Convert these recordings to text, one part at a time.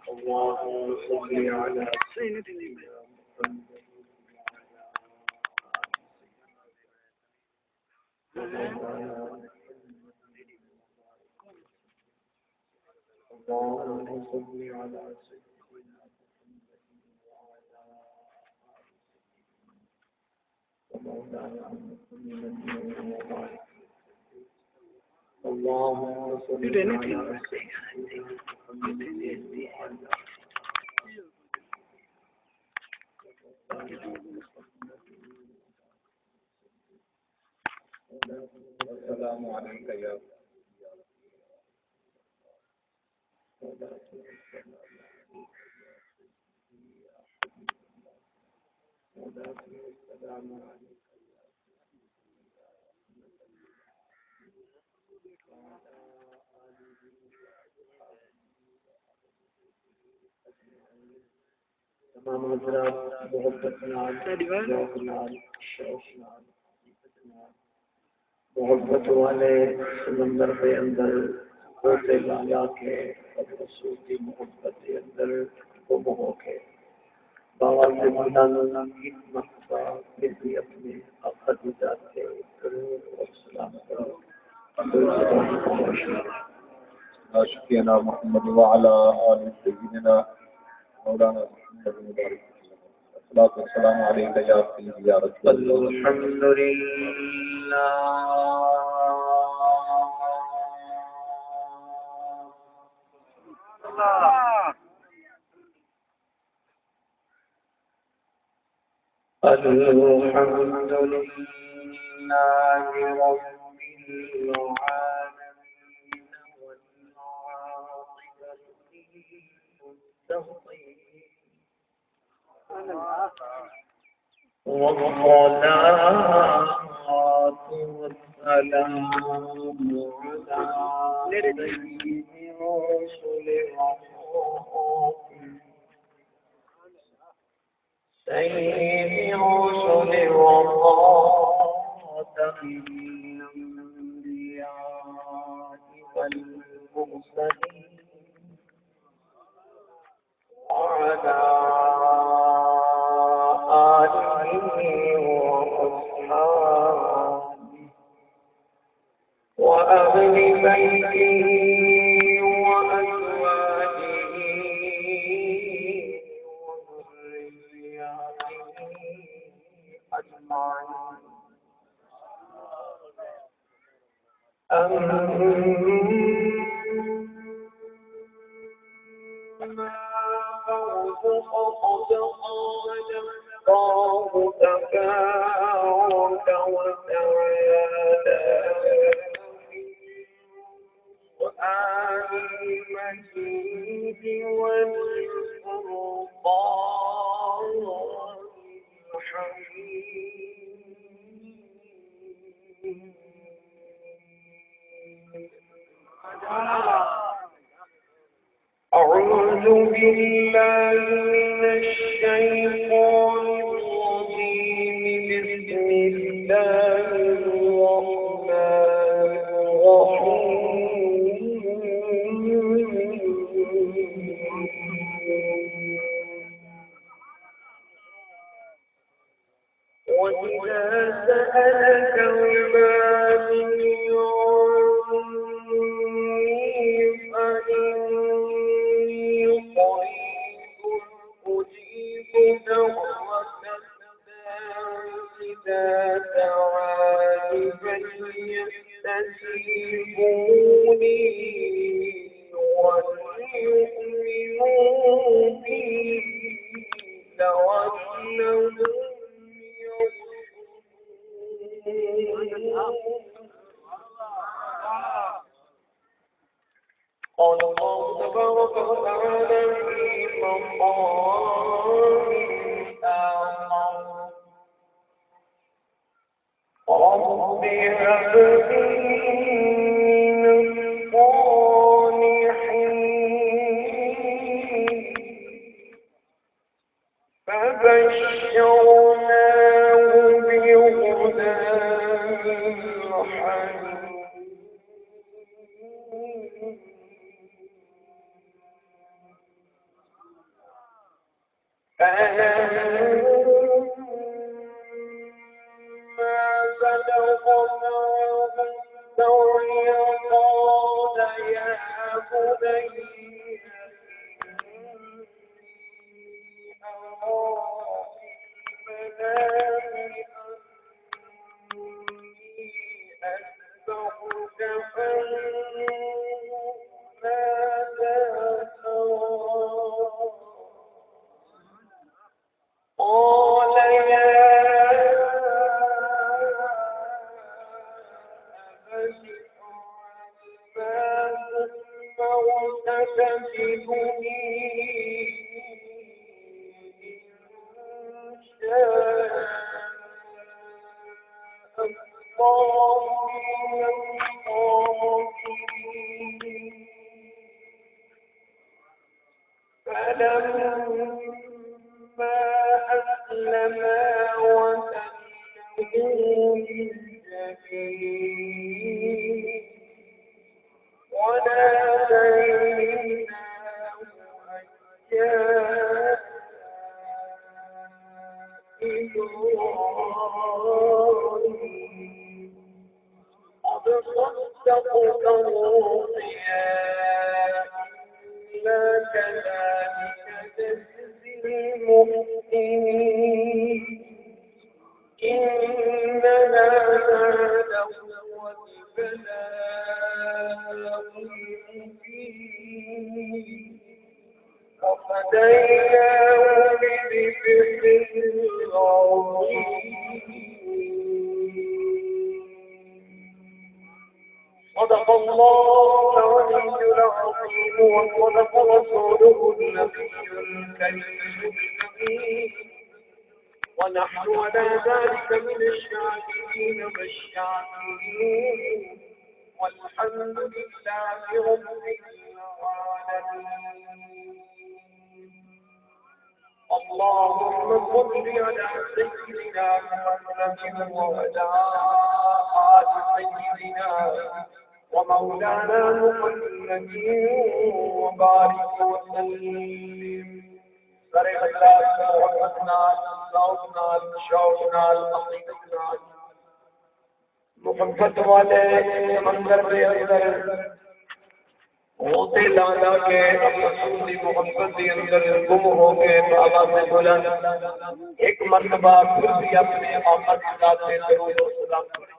اللهم صل على سيدنا اللهم صل على سيدنا ومولانا محمد وبارك اللهم صل على السلام عليك يا السلام عليك تمام حضرات محبت محبت والے سمندر کے اندر ہوتے لایا کے رسول کی محبت کے اندر گم ہو کے بابا سے مولانا کی محبت بھی اپنے اخذات کے ضرور اور سلام کرو عاشقنا محمد وعلى آل سيدنا مولانا محمد مبارك الصلاة والسلام عليك يا سيدي يا رسول الله الحمد لله الحمد لله رب العالمين والعاقبة للمتقين والصلاة والسلام على سيد رسل وخاتم الأنبياء والمرسلين وعلى آله وأصحابه وأهل بيته وأزواجه وذرياته أجمعين أما بعد فقد قال الله تبارك وتعالى في القرآن المجيد والفرقان الحميد أعوذ بالله من الشيطان الرجيم بسم الله الرحمن الرحيم وإذا سألك عبادي فليستجيبوني وليؤمنوا بي لعلهم يرشدون صدق الله العلي العظيم وصدق رسوله النبي الكريم ونحن على ذلك من الشاهدين والشاكرين والحمد لله رب العالمين. اللهم صل على سيدنا محمد وعلى آل سيدنا ومولانا محمد وبارك وسلم. سر اخلاص محبت نال ذوق نال شوق نال عقیدت نال محبت والے سمندر کے اندر ہوتے لالا کے رسول کی محبت کے اندر گم ہو کے بابا سے بلند ایک مرتبہ پھر بھی اپنے آقا کی ذات میں درود و سلام پڑھیں.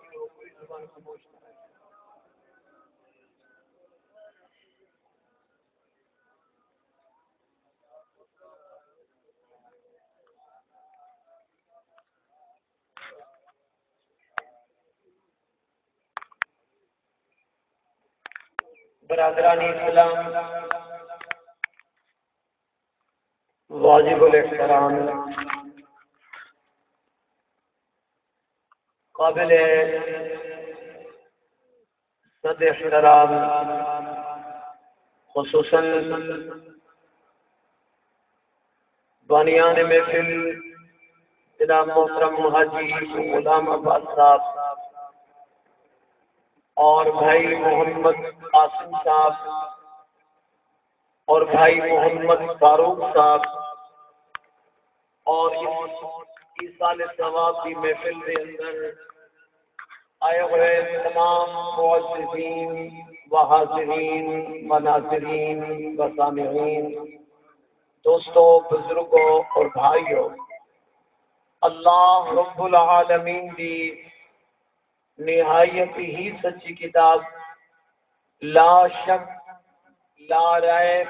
برادران اسلام، واجب الاحترام، قابل صد احترام، خصوصاً بانیان محفل جناب محترم حاجی غلام عباس صاحب اور بھائی محمد قاسم صاحب اور بھائی محمد فاروق صاحب اور اس سال ثواب کی محفل کے اندر آئے ہوئے تمام معززین و حاضرین و ناظرین و سامعین، دوستوں، بزرگوں اور بھائیوں، اللہ رب العالمین دی نہایت ہی سچی کتاب، لا شک لا ریب،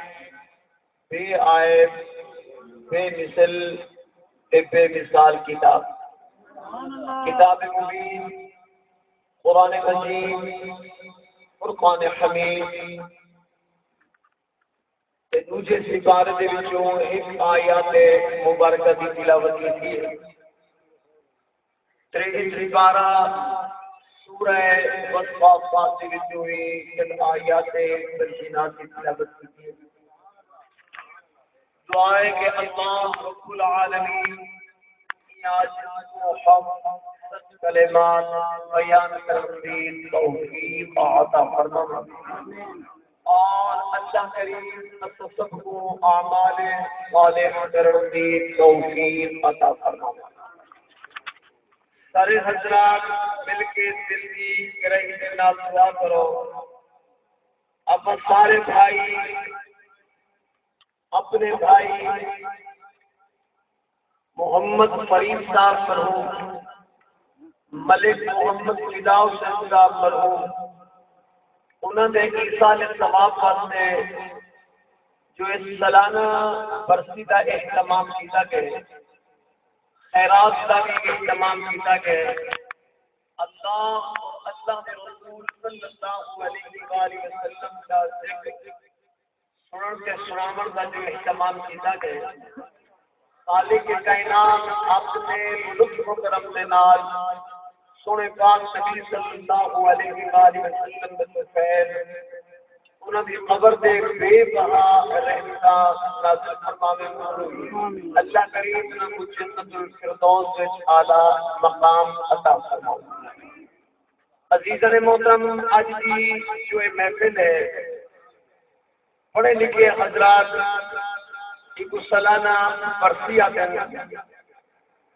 بے عیب، بے مثل، بے مثال کتاب، کتاب مبین، قرآن مجید، فرقان حمید تے دوجے سپارے دے وچوں ایک آیات مبارکہ دی تلاوت کی ہے. تیسری سپارہ سورہ والصافات دی وچوں ایک آیات بینات دی تلاوت کی ہے. دعا ہے کہ اللہ رب العالمین آج کلمات بیان کرنے توفیق عطا فرمائے. اور اللہ کریم سب کو اعمال صالح کرنے کی توفیق عطا فرمائے۔ سارے حضرات مل کے دل کی گہرائی سے دعا کرو۔ اب سارے بھائی اپنے بھائی محمد فرید صاحب مرحوم، ملک محمد فدا حسین صاحب مرحوم، انہوں نے ایسال ثواب واسطے جو اس سالانہ برسی کا اہتمام کیا گیا، خیرات کا بھی اہتمام کیا گیا، اللہ کے رسول صلی اللہ علیہ وآلہ وسلم کا ذکر سنن کے سنامن کا جو اہتمام کیا گیا، خالق کائنات اپنے لطف و کرم کے نال سونے پاک نبی صلی اللہ علیہ وآلہ وسلم کے خیر انہاں دی قبر دے بے بہا رحمت نازل فرماوے۔ اللہ کریم انہاں کو جنت الفردوس وچ اعلی مقام عطا فرمائے۔ عزیزان محترم، اج کی جو یہ محفل ہے، پڑھے لکھے حضرات ایک سالانہ برسی آتے ہیں،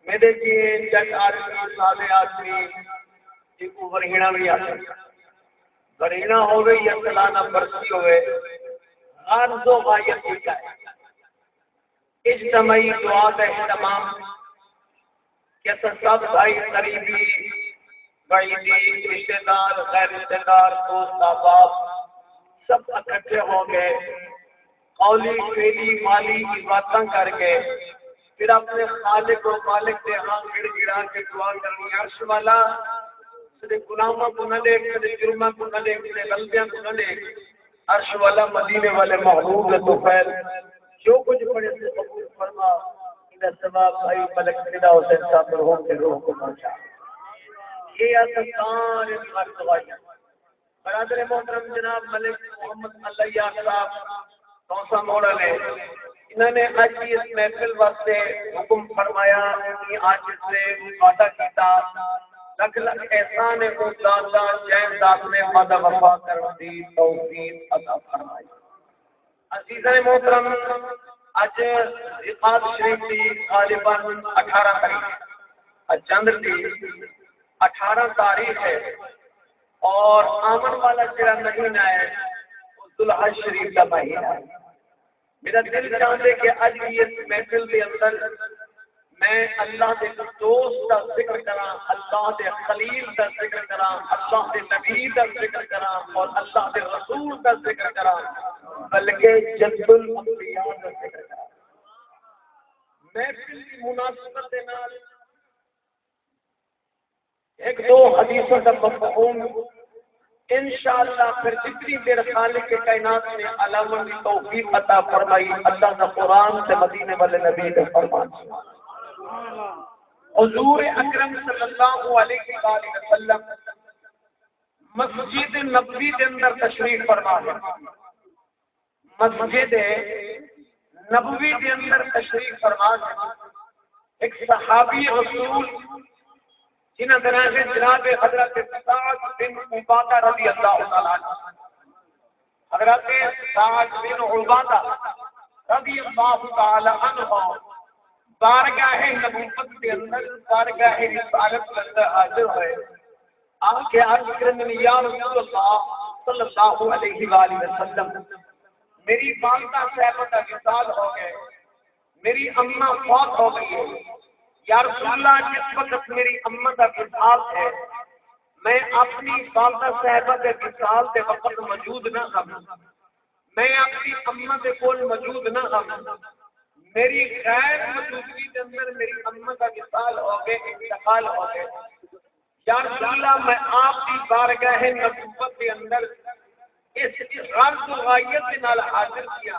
میرے لیے جگ آدمی سادے آدمی ایک ورہینا بھی آتے ہیں، ورہینا ہوئے یا سالانہ برسی ہوئے، غرض و غایت کی ہے اجتماعی دعا کا اہتمام کہ سب بھائی قریبی بعیدی رشتہ دار غیر رشتہ دار دوست احباب سب اکٹھے ہو گئے، قولی فعلی مالی کی باتیں کر کے پھر اپنے خالق و مالک کے ہاں گڑ گڑا کے دعا کرنی۔ عرش والا صدے گناہوں کو نہ دیکھ، صدے جرمہ کو نہ دیکھ، صدے غلطیاں کو نہ دیکھ، عرش والا مدینے والے محبوب تو خیر جو کچھ پڑے سے قبول فرما، انہیں ثواب بھائی ملک فدا حسین صاحب مرحوم کے روح کو پہنچا۔ یہ آسان اس دعائی برادر محترم جناب ملک محمد اللہ صاحب توسا موڑا نے انہوں نے آج کی اس محفل واسطے حکم فرمایا کہ آج سے وعدہ کیتا لکھ لکھ احسان اللہ جائزات میں وعدہ وفا کرنے دی توفیق عطا فرمائی۔ عزیزان محترم، آج عقاد شریف کی غالباً 18 تاریخ چندر کی 18 تاریخ ہے اور آمن والا جڑا مہینہ ہے وہ ذوالحج شریف کا مہینہ ہے۔ میرا دل چاہتے کہ آج کی اس محفل کے اندر میں اللہ کے دوست کا ذکر کراں، اللہ کے خلیل کا ذکر کراں، اللہ کے نبی کا ذکر کراں اور اللہ کے رسول کا ذکر کراں، بلکہ جد الانبیاء کا ذکر کراں۔ محفل کی مناسبت کے نال ایک دو حدیثوں کا مفہوم انشاءاللہ پھر جتنی دیر خالق کے کائنات نے علامہ کی توفیق عطا فرمائی، اللہ کا قرآن سے مدینے والے نبی کے فرمان سے حضور اکرم صلی اللہ علیہ وآلہ وسلم مسجد نبوی کے اندر تشریف فرما ہے۔ مسجد نبوی کے اندر تشریف فرما ہے۔ ایک صحابی رسول جنہاں طرح سے جناب حضرت سعد بن عبادہ رضی اللہ تعالیٰ عنہ، حضرت سعد بن عبادہ رضی اللہ تعالیٰ عنہ بارگاہ نبوت کے اندر، بارگاہ رسالت کے اندر حاضر ہوئے۔ آپ کے عرض کرنے یا رسول اللہ صلی اللہ علیہ وآلہ وسلم، میری والدہ صاحبہ کا وصال ہو گئے، میری اماں فوت ہو گئی ہے۔ یا رسول اللہ، جس وقت میری اماں کا وصال ہے میں اپنی والدہ صاحبہ کے وصال کے وقت موجود نہ ہوں، میں اپنی اماں کے کول موجود نہ ہوں، میری غیر موجودگی کے اندر میری اماں کا وصال ہو گئے، انتقال ہو گئے۔ یا رسول اللہ، میں آپ کی بارگاہ نبوت کے اندر اس غرض و غایت کے نال حاضر کیا۔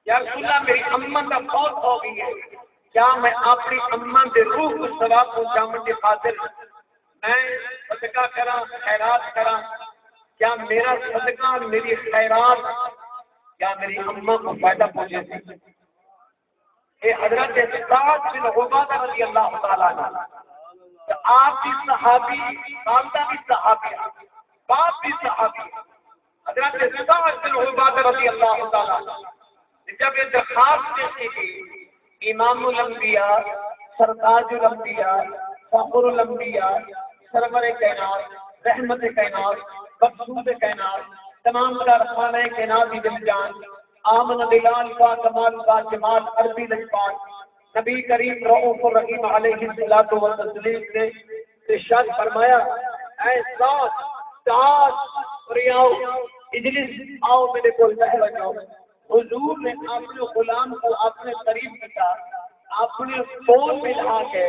یا رسول اللہ، میری اماں کا فوت ہو گئی ہے، کیا میں اپنی اماں کے روح کو ثواب پہنچانے کے خاطر میں صدقہ کراں، خیرات کراں؟ کیا میرا صدقہ، میری خیرات کیا میری اماں کو فائدہ پہنچے گی؟ اے حضرت سعد بن عبادہ رضی اللہ تعالیٰ عنہ، آپ بھی صحابی، والدہ بھی صحابی، باپ بھی صحابی، حضرت سعد بن عبادہ رضی اللہ تعالیٰ جب یہ درخواست دیتی تھی امام الانبیاء سرتاج الانبیاء فخر الانبیاء سرور کائنات رحمت کائنات مقصود کائنات تمام کارخانہ کائنات دل جان آمن بلال کا کمال کا جمال عربی لجپال نبی کریم رؤوف الرحیم علیہ الصلوۃ والتسلیم نے ارشاد فرمایا اے سعد سعد ریاؤ اجلس آؤ میرے کول بیٹھ جاؤ. حضور نے اپنے غلام کو اپنے قریب کیا اپنے فون میں لا کے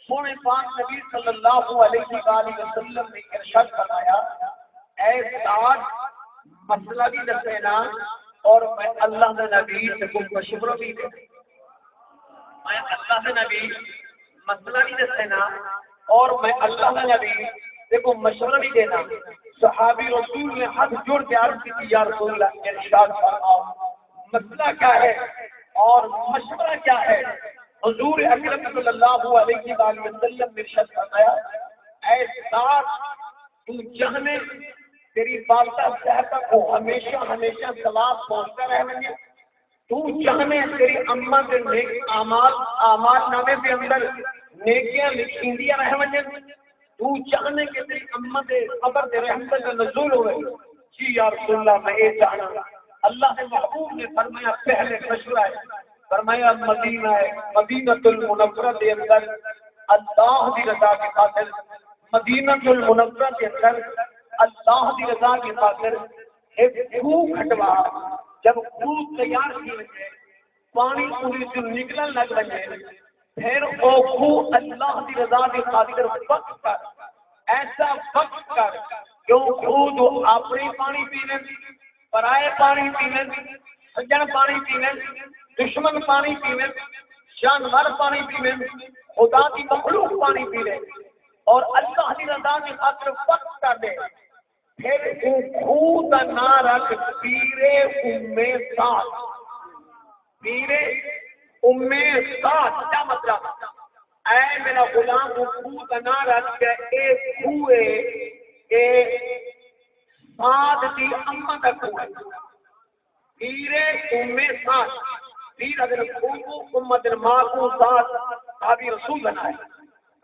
سونے پاک نبی صلی اللہ علیہ وآلہ وسلم نے ارشاد فرمایا اے سعد مسئلہ بھی دسینا اور میں اللہ کے نبی سے کوئی مشورہ بھی دے میں اللہ کے نبی مسئلہ بھی دسینا اور میں اللہ کے نبی دیکھو مشورہ بھی دینا. صحابی رسول نے ہاتھ جوڑ کے عرض کی یا رسول اللہ ارشاد فرماؤ مسئلہ کیا ہے اور مشورہ کیا ہے. حضور اکرم صلی اللہ علیہ وآلہ وسلم نے ارشاد فرمایا اے سعد تو جہنے تیری والدہ صاحبہ کو ہمیشہ ہمیشہ ثواب پہنچتا رہے تو جہنے تیری اماں کے نیک اعمال نامے کے اندر نیکیاں لکھیندیاں رہے تو چاہنے کے تیری اماں دے قبر دے رحمت کا نزول ہوئے. جی یا رسول اللہ میں یہ چاہنا. اللہ کے محبوب نے فرمایا پہلے مشورہ ہے فرمایا مدینہ ہے مدینۃ المنورہ کے اندر اللہ کی رضا کی خاطر مدینۃ المنورہ کے اندر اللہ کی رضا کی خاطر ایک خوہ کھٹوا جب خوہ تیار کی وجہ پانی پوری سے نکلن لگ رہے پھر او خوہ اللہ کی رضا کی خاطر وقت کر ایسا وقت کر جو خوہ تو اپنی پانی پینے پرائے پانی پینے سجن پانی پینے دشمن پانی پینے جانور پانی پینے خدا کی مخلوق پانی پینے اور اللہ کی رضا کی خاطر وقت کر دے پھر خوہ کا نام رکھ پیرے امے ساتھ پیرے امے ساتھ کیا مطلب اے میرا غلام خوہ کا نام رکھ کے ایک خوہ اے ساتھ دی اماں کا خوہ پیرے امے ساتھ پیر حضرت خوہ امت ماں کو ساتھ صحابی رسول بنائے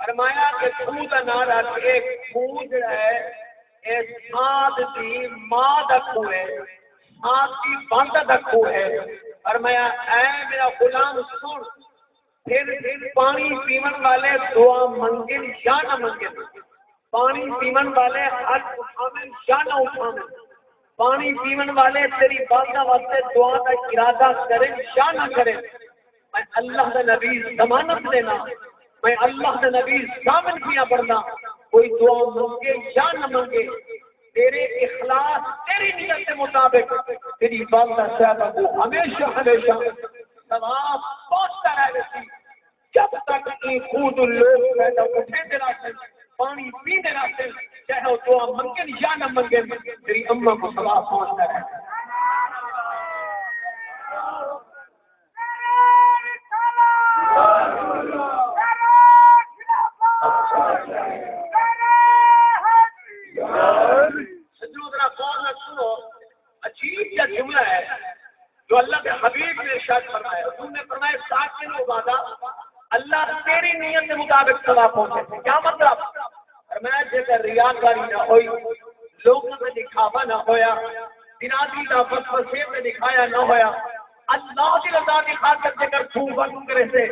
فرمایا کہ خوہ کا نام رکھ ایک خوہ جو ہے اے ساتھ دی ماں دا خوہ ہے ساتھ دی باندہ دا خوہ ہے فرمایا اے میرا غلام سن پھر پانی پیمن والے دعا منگن یا نہ منگن پانی پیمن والے ہاتھ اٹھاویں یا نہ اٹھاویں پانی پیمن والے تیری باتاں واسطے دعا کا ارادہ کریں یا نہ کریں میں اللہ کا نبی ضمانت دینا میں اللہ کا نبی ضامن کیا پڑھنا کوئی دعا منگے یا نہ منگے تیرے اخلاص تیری نیت کے مطابق تیری والدہ صاحبہ کو ہمیشہ ہمیشہ ثواب پہنچتا رہے گی جب تک یہ خود لوگ پیدا اٹھے دینا سے پانی پی دینا سے چاہے وہ دعا منگے یا نہ منگے تیری اماں کو ثواب پہنچتا رہے گا. عجیب یا جملہ ہے جو اللہ کے حبیب نے ارشاد فرمایا. حضور نے فرمایا 7 دن عبادہ اللہ تیری نیت کے مطابق ثواب پہنچے. کیا مطلب فرمایا جیسے ریاکاری نہ ہوئی لوگوں میں دکھاوا نہ ہویا بنادی کا وسوسے میں دکھایا نہ ہویا اللہ کی رضا کی خاطر ذکر خوب کرے سے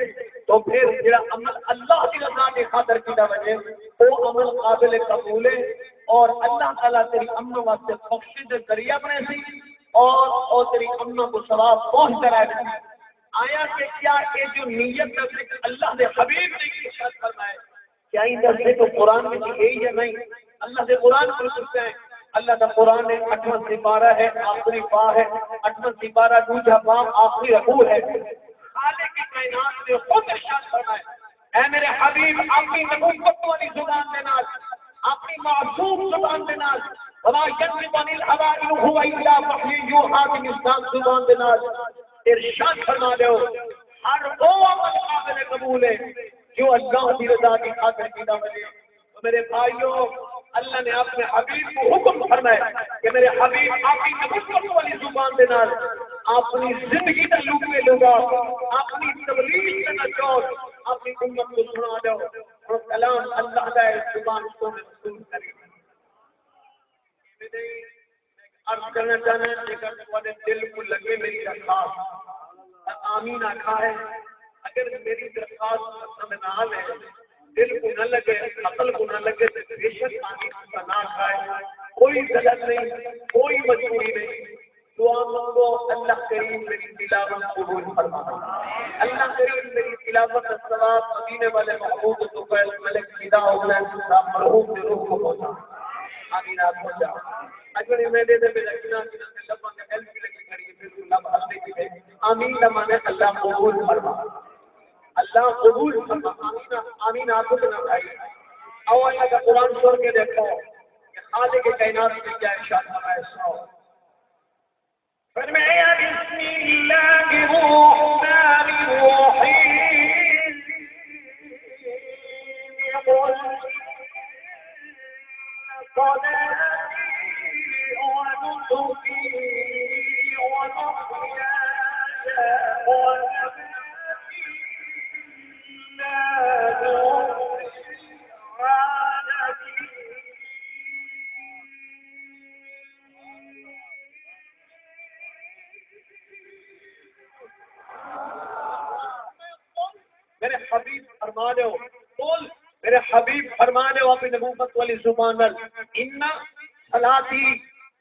تو پھر جڑا عمل اللہ کی رضا کی خاطر کیتا وجے وہ عمل قابل قبول ہے اور اللہ تعالیٰ تیری امن واسطے بخشش کے ذریعہ بنے سی اور تیری امن کو ثواب پہنچ کر آئے. آیا کہ کیا یہ جو نیت کا ذکر اللہ کے حبیب نے ارشاد فرمایا کیا یہ دسے تو قرآن میں یہی ہے نہیں اللہ کے قرآن کو سنتے ہیں. اللہ کا قرآن ہے 8واں سپارہ ہے آخری پا ہے 8واں سپارہ دوسرا پا آخری رکوع ہے. خالق کی کائنات نے خود ارشاد فرمایا اے میرے حبیب اپنی نبوت والی زبان کے نال اپنی معصوم زبان کے نال ولا ينطق عن الهوى ان هو الا وحي يوحى کی انسان زبان کے نال ارشاد فرما دو ہر وہ عمل قابل قبول ہے جو اللہ کی رضا کی خاطر کیا جائے. میرے بھائیوں اللہ نے اپنے حبیب کو حکم فرمایا کہ میرے حبیب آپ کی نبوت والی زبان دے نال اپنی زندگی کا لوٹے لگا، اپنی تبلیغ کا نچوڑ اپنی امت کو سنا دو اور کلام اللہ کا زبان کو سن کرے۔ عرض کرنا چاہنا ہے کہ تمہارے دل کو لگے میری درخواست، آمین آخا ہے۔ اگر میری درخواست پسند نہ آئے، دل کو نہ لگے، عقل کو نہ لگے تو بے شک آمین کا نہ کھائے، کوئی غلط نہیں، کوئی مجبوری نہیں۔ دعا مانگو، اللہ کریم میری تلاوت قبول فرما، اللہ کریم میری تلاوت الصلاۃ مدینے والے محبوب تو فیض ملک فدا ہو گئے صاحب مرحوم کی روح کو پہنچا، آمین آپ پہنچا۔ اگر میرے دل میں رکھنا کہ لبا کا دل بھی لگی کریے بالکل لب ہنسنے کی ہے، آمین کا مانے اللہ قبول فرما، اللہ قبول فرما، آمین آمین آپ کو نہ بھائی۔ او اللہ کا قرآن سن کے دیکھو کہ خالق کائنات میں کیا ارشاد فرمایا سنو۔ فرمایا بسم اللہ الرحمن الرحیم قل صلاتی ونسکی ومحیای ومماتی لله رب العالمين۔ میرے حبیب فرمانے ہو قول، میرے حبیب فرمانے ہو اپنی نبوت والی زبان پر، ان صلاتی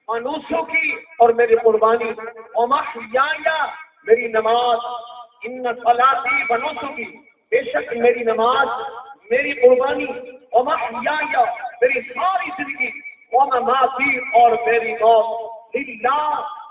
ونسکی اور میری قربانی ومحیایا میری نماز، ان صلاتی ونسکی بے شک میری نماز، میری قربانی ومحیایا میری ساری زندگی ومماتی اور میری موت للہ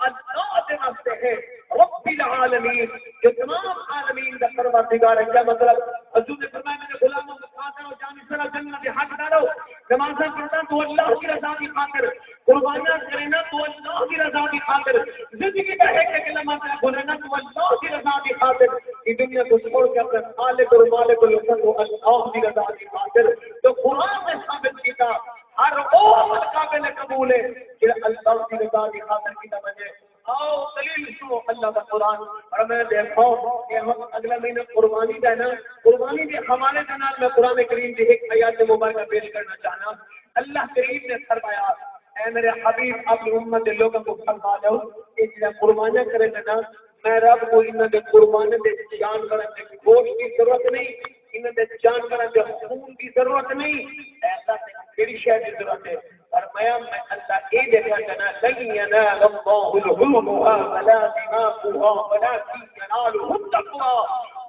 اللہ کے واسطے ہے رب العالمین جو تمام عالمین کا پروردگار ہے۔ کیا مطلب؟ حضور نے فرمایا میرے غلاموں کو کھاتا ہو جان سرا جنت حق ڈالو، نمازاں پڑھنا تو اللہ کی رضا کی خاطر، قربانیاں کرنا تو اللہ کی رضا کی خاطر، زندگی کا ایک ایک لمحہ گزارنا تو اللہ کی رضا کی خاطر، یہ دنیا کو چھوڑ کر اپنے خالق اور مالک لوگوں کو اللہ کی رضا کی خاطر۔ تو قرآن نے ثابت کیا ہر وہ عمل قابل قبول ہے کہ اللہ کی رضا کی خاطر کی وجہ۔ آؤ دلیل سنو اللہ کا قرآن، اور میں دیکھو کہ ہم اگلا مہینے قربانی کا ہے نا، قربانی کے حوالے کے نال میں قرآن کریم کی ایک آیات مبارکہ پیش کرنا چاہنا۔ اللہ کریم نے فرمایا اے میرے حبیب اپنی امت کے لوگوں کو فرما دو کہ جب قربانیاں کرے گا میں رب کو انہوں نے قربانی دے جان کرنے کی گوشت کی ضرورت نہیں، انہوں نے جان کرنے خون کی ضرورت نہیں، ایسا میری شہر کی ضرورت ہے۔ فرمایا میں اللہ یہ دیکھا جانا لن ینال اللہ لحومها ولا دماؤها ولکن ینالہ التقوی،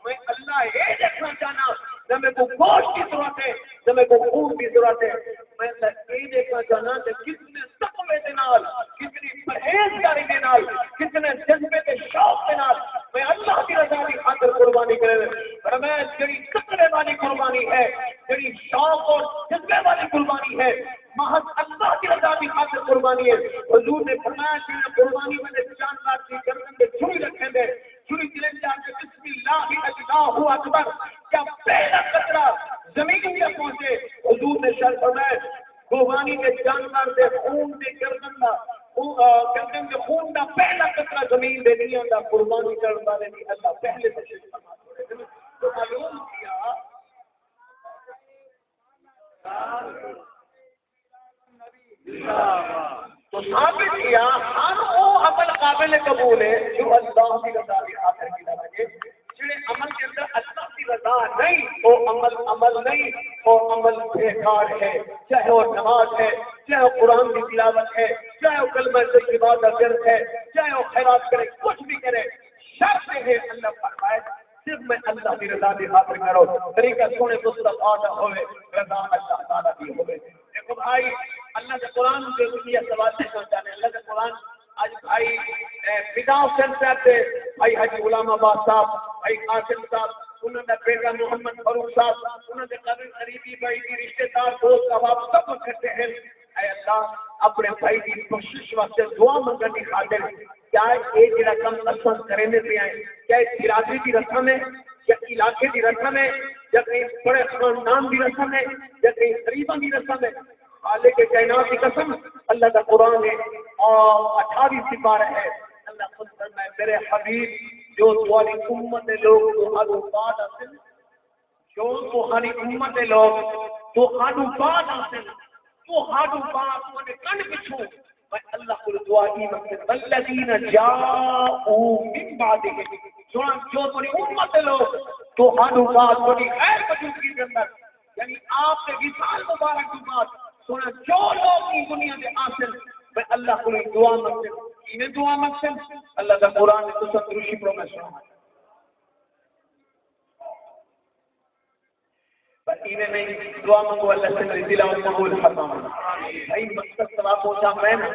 میں اللہ یہ دیکھنا چاہنا نہ میں کو گوشت کی ضرورت ہے نہ میں کو خون کی ضرورت ہے، میں اللہ یہ دیکھنا چاہنا کہ کتنے تقوی کے نال، کتنی پرہیزگاری کے نال، کتنے جذبے کے شوق کے نال میں اللہ کی رضا کی خاطر قربانی کرے۔ اور میں جڑی تقوی والی قربانی ہے، جڑی شوق اور جذبے والی قربانی ہے، محض اللہ کی رضا کی خاطر قربانی ہے۔ حضور نے فرمایا کہ قربانی میں جانور کی گردن پہ چھری رکھیں گے، چھری چلے جا کے بسم اللہ اللہ اکبر، کیا پہلا قطرہ زمین پہ پہنچے، حضور نے شرط فرمایا قربانی کے جانور دے خون دے گردن کا گردن کے خون کا پہلا قطرہ زمین دے نہیں آتا، قربانی کرنے والے نہیں اللہ پہلے سے شرط فرما تو معلوم کیا تو ثابت کیا ہر وہ عمل قابل قبول ہے جو اللہ کی رضا کی خاطر کی وجہ، جڑے عمل کے اندر اللہ کی رضا نہیں وہ عمل نہیں، وہ عمل بیکار ہے، چاہے وہ نماز ہے، چاہے وہ قرآن کی تلاوت ہے، چاہے وہ کلمہ طیبہ کا ذکر ہے، چاہے وہ خیرات کرے، کچھ بھی کرے، شرط ہے اللہ فرمائے صرف میں اللہ کی رضا کی خاطر کرو، طریقہ سونے مصطفیٰ کا ہوئے، رضا اللہ تعالیٰ کی ہوئے۔ دیکھو بھائی اللہ کے قرآن کے لیے سوال دیکھنا چاہتے ہیں، اللہ کے قرآن آج بھائی فدا حسین صاحب سے بھائی حاجی غلام آباد صاحب، بھائی قاسم صاحب، انہوں نے بیٹا محمد فاروق صاحب، انہوں نے قریبی بھائی کی رشتے دار دوست احباب سب کچھ کرتے ہیں۔ اے اللہ اپنے بھائی کی کوشش واسطے دعا منگنے کی خاطر کیا ایک رقم پسند کرنے سے آئے، کیا برادری کی رسم ہے یا علاقے کی رسم ہے یا کہیں بڑے خاندان کی رسم ہے یا کہیں قریباں کی رسم ہے، خالق کائنات کی قسم اللہ کا قرآن ہے اور 28 سپارہ ہے. اللہ خود فرمائے میرے حبیب جو تمہاری امت لوگ تو ہر بات حاصل جو تمہاری امت لوگ تو ہر بات حاصل تو ہر بات نے کن پچھو میں اللہ کو دعا کی مقصد الذین جاءوا من بعدهم جو تمہاری امت لوگ تو ہر بات تمہاری خیر وجود کی اندر یعنی آپ کے وصال مبارک کی بات سنا جو لوگ کی دنیا میں حاصل میں اللہ کو دعا مقصد انہیں دعا مقصد اللہ کا قرآن تو سندروشی پرومیشن پر انہیں نہیں دعا منگو اللہ سے میری دلاؤ قبول فرمائے. صحیح مقصد ثواب پہنچا میں نا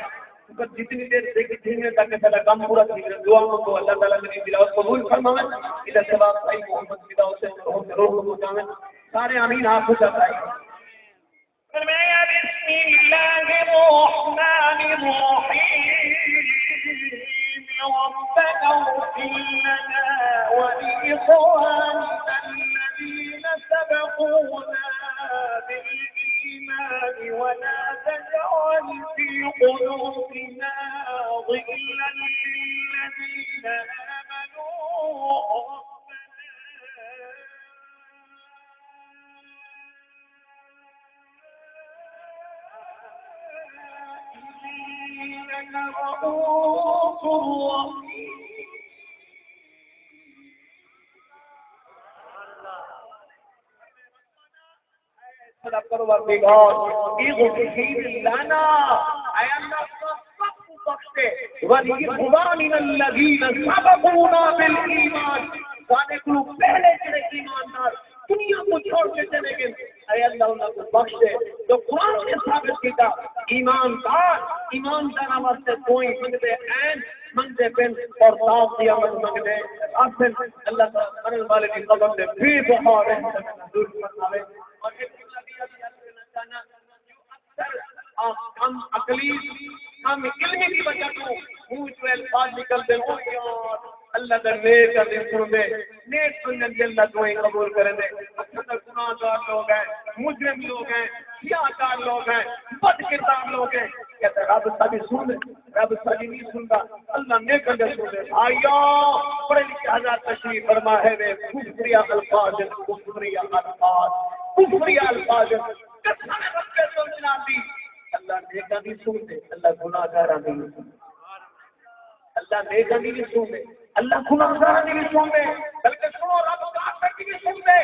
جتنی دیر سے کتنے تک سارا کام پورا کیا دعا منگو اللہ تعالیٰ میری دلاؤ قبول فرمائے. ادھر ثواب صحیح محمد فداؤ سے ضرور پہنچاویں سارے آمین آپ ہو جاتا ہے. فرمایا بسم اللہ الرحمن الرحیم ربنا اغفر لنا ولإخواننا الذين سبقونا بالإيمان ولا تجعل في قلوبنا غلا للذين آمنوا إنك رؤوف رحيم. وَلِإِخْوَانِنَا الَّذِينَ سَبَقُونَا بِالْإِيمَانِ سارے کو پہلے چلے ایماندار دنیا کو چھوڑ کے چلے گئے اے اللہ انہیں کو بخش دے جو قرآن نے ثابت کیا ایماندار واسطے کوئی منگتے این منگتے بن اور صاف قیامت منگتے آخر اللہ تعالیٰ کرنے والے کی قدم سے بے بہا رہے دور فرماوے. اور ایک ہم عقلی ہم علمی کی وجہ کو منہ جو الفاظ نکلتے ہو یار اللہ کا نیک کا دل سن دے نیک سننے کی اللہ دعائیں قبول کریں دے. اکثر گناہ گار لوگ ہیں مجرم لوگ ہیں سیاہکار لوگ ہیں بد کردار لوگ ہیں کہتے ہیں رب سبھی سن دے رب سبھی نہیں سنتا اللہ نیک کا دل سن دے. آیا پڑھے لکھے حضرات تشریف فرما ہے میں کفریہ الفاظ کسانے رب کے سن جنابی اللہ نیک کا بھی سن دے اللہ گناہ گارہ بھی سن دے اللہ نیک کا بھی سن دے اللہ گناہ گارہ بھی سن دے بلکہ سنو رب کافر کی بھی سن دے.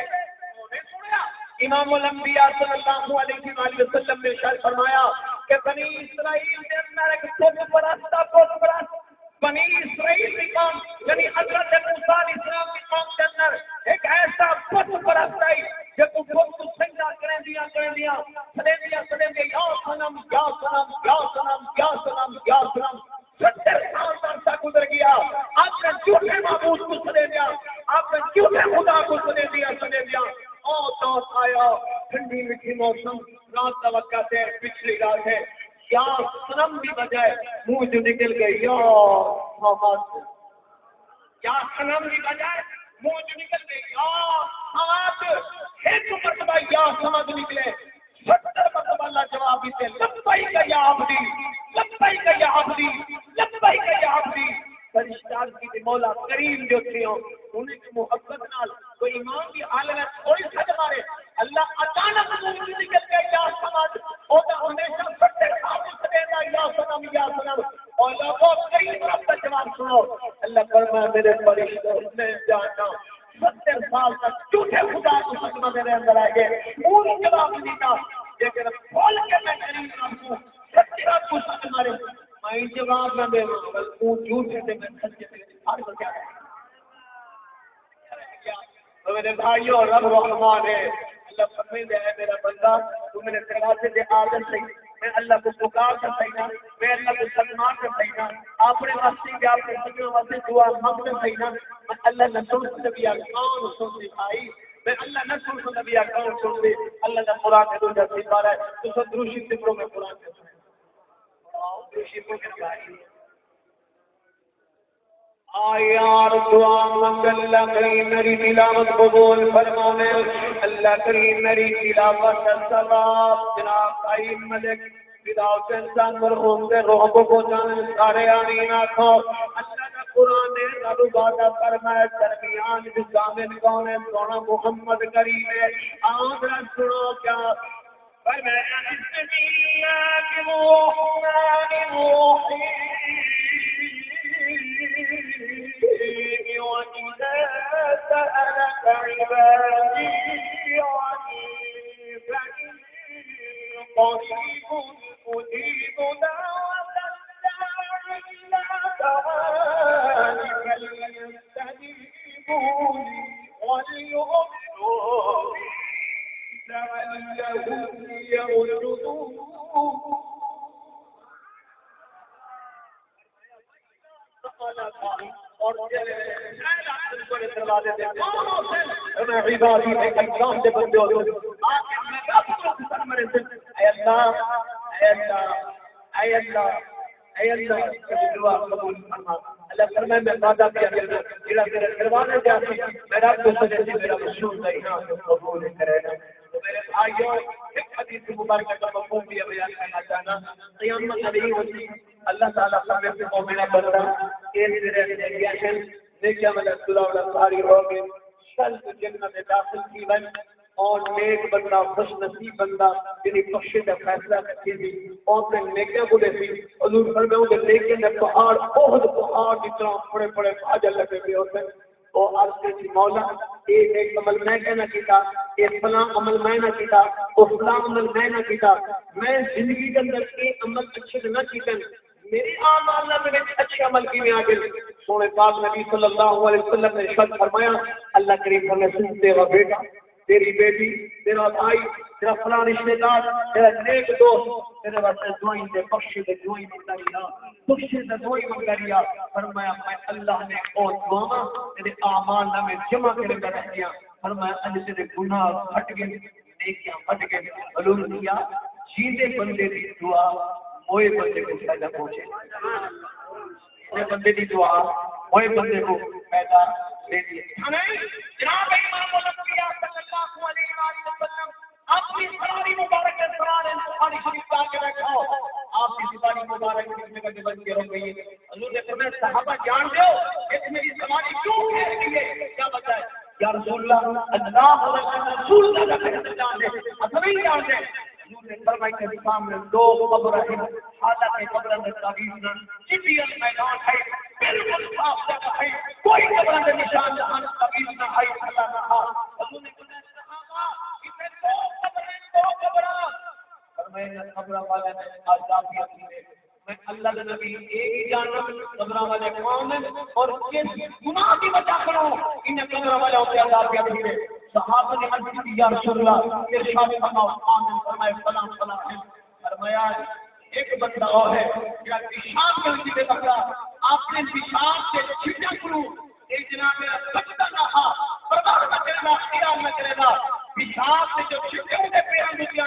امام الانبیاء صلی اللہ علیہ وآلہ وسلم نے ارشاد فرمایا کہ بنی اسرائیل کے اندر ایک بت پرست بنی اسرائیل کی قوم یعنی حضرت موسیٰ علیہ السلام کی قوم کے اندر ایک ایسا بت پرست ہے جو بت کو سجدہ کریں دیا سنے دیا یا سنم یا سنم یا سنم یا سنم یا سنم 70 سال عرصہ گزر گیا آپ نے جھوٹے معبود کو سنے دیا آپ نے جھوٹے خدا کو سنے دیا اور دوست آیا ٹھنڈی میٹھی موسم رات کا وقت ہے پچھلی رات ہے یا سنم بھی بجائے منہ جو نکل گئے یا حمد یا سنم بھی بجائے منہ جو نکل گئے یا حمد ایک مرتبہ یا سمجھ نکلے 70 مرتبہ اللہ جواب دیتے لبیک یا عبدی لبیک یا عبدی لبیک یا عبدی. فرشتہ کی مولا کریم جو تھے انہیں کی محبت نال کوئی ایمان کی عالم ہے تھوڑی سج مارے اللہ اچانک منہ نکل گئے یا سمجھ اور ہمیشہ 70 سال سنے گا یا سنم اور لوگوں کریم رب کا جواب سنو اللہ فرمایا میرے فرشتوں نے جانا 70 سال تک جھوٹے خدا کو سجدہ میرے اندر آئے گئے پوری جواب نہیں تھا لیکن کھول کے میں کریم رب کو سچی رات کو سجدہ مارے میں جواب نہ دے رہا ہوں جھوٹے سے میں سچے سے ہر کو کیا تو میرے بھائیوں رب رحمان ہے اللہ فرمائے ہے میرا بندہ تو میرے دروازے سے آدم سے میں اللہ کو پکار کر سکتا میں اللہ کو سلمان کر سکتا اپنے واسطے کے آپ کے سکنے واسطے دعا مانگ کر سکتا میں اللہ نہ سن نبی کون سن سے بھائی میں اللہ نہ سن نبی کون سن سے اللہ کا قرآن کے دو جب سپارہ ہے تو سب دروشی سپروں میں قرآن کے سن دروشی سپروں کے بھائی آیار دعا مانگ اللہ کریم میری تلاوت قبول فرمانے اللہ کریم میری تلاوت کا ثواب جناب قائم ملک بداؤ سے انسان مرحوم سے روح کو پہنچانے سارے آمین آخو اللہ کا قرآن نے نبو بادہ فرمائے درمیان جزامن کونے سونا محمد کریم آدھر سنو کیا فرمایا بسم اللہ الرحمن الرحیم وَإِذَا سَأَلَكَ عِبَادِي عَنِّي فَإِنِّي قَرِيبٌ أُجِيبُ دَعْوَةَ الدَّاعِ إِذَا دَعَانِ فَلْيَسْتَجِيبُوا لِي وَلْيُؤْمِنُوا بِي لَعَلَّهُمْ يَرْشُدُونَ اور دروازے دے میں عبادی ہے اللہ کے بندے ہو اے اللہ اے اللہ اے اللہ اے اللہ دعا قبول فرما اللہ فرمائے میں وعدہ کیا جڑا میرے دروازے پہ آتی میرا کو سجدے سے میرا مشہور ہے یہاں قبول کرے گا تو میرے بھائیوں ایک حدیث مبارکہ کا مفہوم بھی بیان کرنا چاہنا قیامت نہیں ہوتی اللہ تعالیٰ سامنے سے مومنہ بندہ ایک میرے نیکیاں نیکیاں میں صلح اللہ ساری ہوگی شل کو جنت میں داخل کی بن اور نیک بندہ خوش نصیب بندہ جنہی بخشے کا فیصلہ کرتی تھی اور میں نیکیاں کو دیتی حضور فرماؤں کہ نیکیاں نے پہاڑ بہت پہاڑ جتنا بڑے بڑے بھاجر لگے ہوئے ہوتے ہیں اور عرض کے تھی مولا ایک عمل میں نہ کیتا ایک فلاں عمل میں نہ کیتا اور فلاں عمل میں نہ کیتا میں زندگی کے اندر ایک عمل اچھے نہ کیتا میری اعمال میں اچھے عمل کی میں آگے سونے پاک نبی صلی اللہ علیہ وسلم نے ارشاد فرمایا اللہ کریم ہمیں سنتے ہو بیٹا تیری بیٹی تیرا بھائی تیرا فلاں رشتے دار تیرا نیک دوست تیرے واسطے دعائیں دے بخشے دے دعائیں منگاریا بخشے دے دعائیں منگاریا فرمایا میں اللہ نے اور دعا تیرے اعمال میں جمع کرے کر دیا فرمایا اللہ تیرے گناہ ہٹ گئے نیکیاں ہٹ گئے حضور کیا جیتے بندے کی دعا موئے بندے کو فائدہ پہنچے موئے بندے کی دعا موئے بندے کو فائدہ دے دیے جناب امام الانبیاء صلی اللہ علیہ وسلم اپنی ساری مبارک قرآن بخاری شریف کا کے رکھو آپ کی زبانی مبارک لکھنے کا جبل کے ہو گئی حضور نے فرمایا صحابہ جان دو اس میری زبانی کیوں کہہ رہی ہے کیا بتائے یا رسول اللہ اللہ رسول اللہ کا جان دے اصل ہی جان دے حضور نے فرمایا کہ سامنے دو قبر ہیں حالت قبر میں تعبیر نہ چٹی میدان ہے بالکل صاف جگہ ہے کوئی قبر کے نشان جہاں تعبیر نہ ہے اللہ نہ حضور نے فرمایا صحابہ اسے دو قبر فرمایا قبر والے نے عذاب دیا میں اللہ کے نبی ایک ہی جاننا قبر والے کون ہیں اور کس گناہ کی وجہ کرو انہیں قبر والے ہوتے عذاب دیا دیے صحابہ نے عرض کی یا رسول اللہ ارشاد فرماؤ آمین فرمائے سلام سلام فرمایا ایک بندہ اور ہے کہ پیشاب میں اسی کے بکرا آپ نے پیشاب سے چھٹا کروں ایک جناب میرا سکتا نہ ہا پردہ نہ کرے گا خیال نہ کرے گا پیشاب سے جو چھٹے ہوئے پیروں میں دیا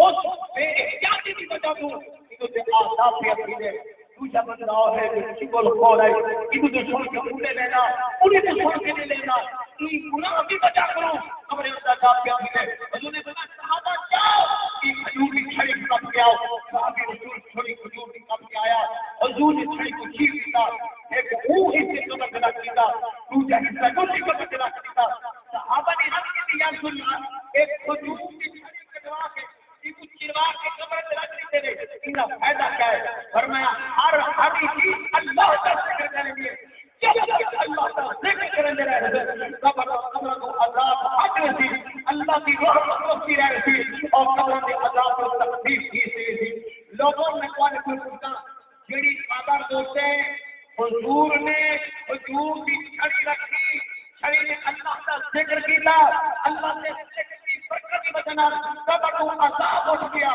اس بے احتیاطی کی وجہ کو اسے آزاد کیا دیے دوسرا بندہ اور ہے جو چکل کھول ہے اسے جو چھوڑ کے اٹھے لینا انہیں تو چھوڑ کے نہیں لینا یہ گناہ کی وجہ کرو قبر اللہ کا کیا ملے حضور نے فرمایا صحابہ جاؤ یہ کھجور کی چھڑی کب کے آؤ صحابی رسول چھڑی کھجور کی کب کے آیا حضور نے چھڑی کو چیر دیتا ایک اوہ حصے قبر کے رکھ دیتا دوسرا حصہ دوسری قبر کے رکھ دیتا صحابہ نے حد کی یا رسول اللہ ایک کھجور کی چھڑی کٹوا کے چروا کے قبر سے رکھ دیتے ہیں ان کا فائدہ کیا ہے فرمایا ہر چیز اللہ کا ذکر کریں گے اللہ کا ذکر کریں گے قبر کو عذاب ہٹ رہی اللہ کی رحمت ہوتی رہتی اور قبر کے عذاب کو تکلیف دی تھی لوگوں نے کون پوچھا جڑی قبر دوتے حضور نے حضور کی چھڑی رکھی چھڑی نے اللہ کا ذکر کیا اللہ نے ذکر کی برکت کی وجہ قبر کو عذاب ہو گیا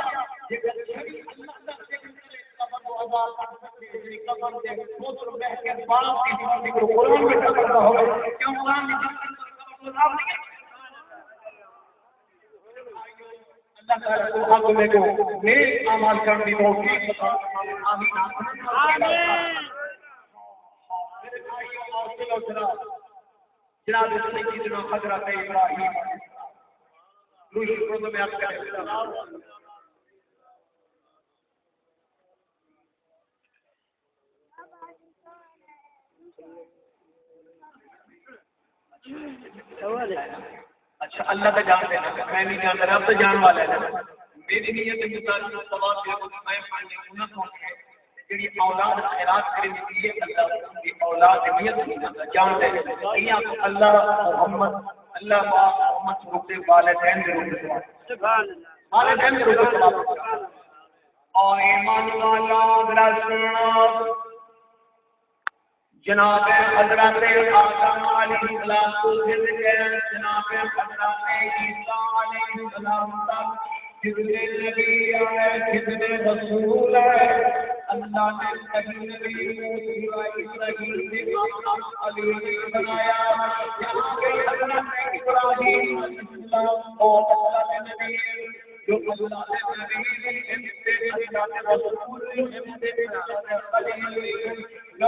جب چھڑی اللہ کا ذکر کرے قبر کو عذاب ہٹ سکتی ہے قبر سے دوسر بہ کے باپ کی زندگی کو قرآن میں کرتا ہو کیوں قرآن میں قبر کو عذاب نہیں ہے اللہ تعالیٰ کو حق میں کو نیک اعمال کرنے کی توفیق عطا فرمائے آمین چلو جناب سیدنا حضرت ابراہیم روح شکر تو میں آپ کا اچھا اللہ کا جان دینا میں نہیں جانتا رب تو جان والا ہے میری نیت ہے مثال ثواب دے کو میں پڑھنے کو نہ ہے جڑی اولاد خیرات کرنے کے لیے اللہ کی اولاد نیت نہیں جانتا جان دے یہ اللہ محمد اللہ محمد روپ سے والدین کے روپ سے سبحان اللہ والدین کے روپ سے اور ایمان والا درس جناب حضرت آدم علیہ السلام کو ذکر جناب حضرت عیسیٰ علیہ السلام تک جتنے نبی آئے جتنے رسول ہے اللہ نے کہیں نبی کو ابراہیم سے علی بنایا یہاں پہ حضرت ابراہیم علیہ السلام اور اللہ کے نبی جو اللہ نے نبی ان سے حضرت رسول ان سے خلیل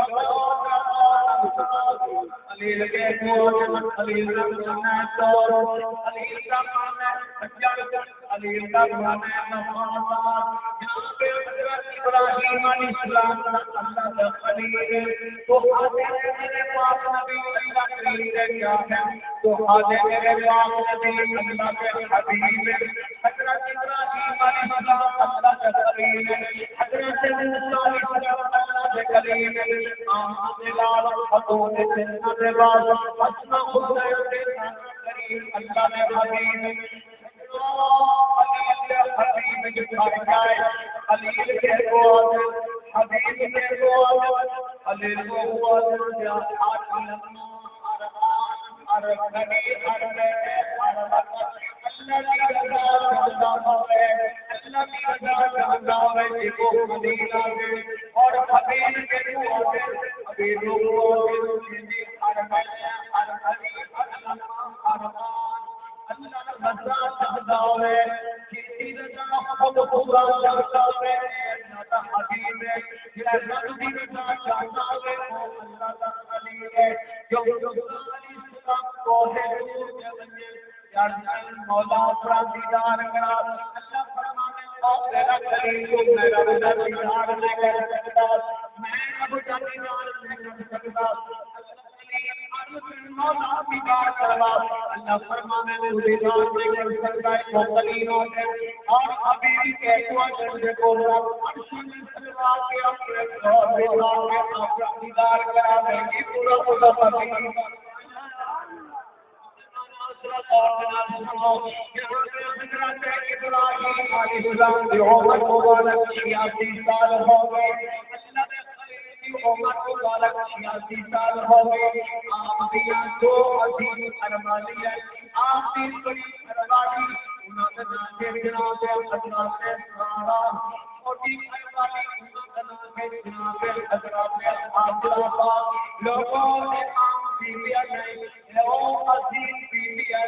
خلیل کے خلیل خلیل کا ابراہیم علیہ السلام اللہ کا خلیل تو میرے پاس نبی اللہ خلیل کیا ہے تو میرے پاس نبی اللہ کے حبیب حضرت ابراہیم علیہ السلام اللہ کا خلیل حضرت موسیٰ علیہ السلام اللہ کے خلیل لال خطون سے بعد حسن حسین اللہ نے حبیب حبیب کے جائے خلیل کے حبیب کے خلیل کو ہوا یا اور حبیب کے مولا اپنا دیدار کرا اللہ فرمانے میرا خلیل کو میرا دیدار نہیں کر سکتا میں اب دیدار نہیں کر سکتا مولا دیدار کرا اللہ فرمانے میں دیدار نہیں کر سکتا ہے وہ خلیل ہو گئے اور ابھی کے کو عرش میں سجدہ کے اپنے دیدار کرا دیں گے پورا پورا ابراہیم علیہ السلام کی عمر مبارک 86 سال ہو گئے اللہ نے خلیل کی عمر مبارک 86 سال ہو گئے آپ دیا جو عظیم فرمانی ہے آپ کی بڑی فرمانی انہوں نے ناظر جناب حضرات سارا چھوٹی فرمانی انہوں نے ناظر جناب حضرات آجرہ لوگوں نے عام بیویاں نہیں وہ عظیم بیویاں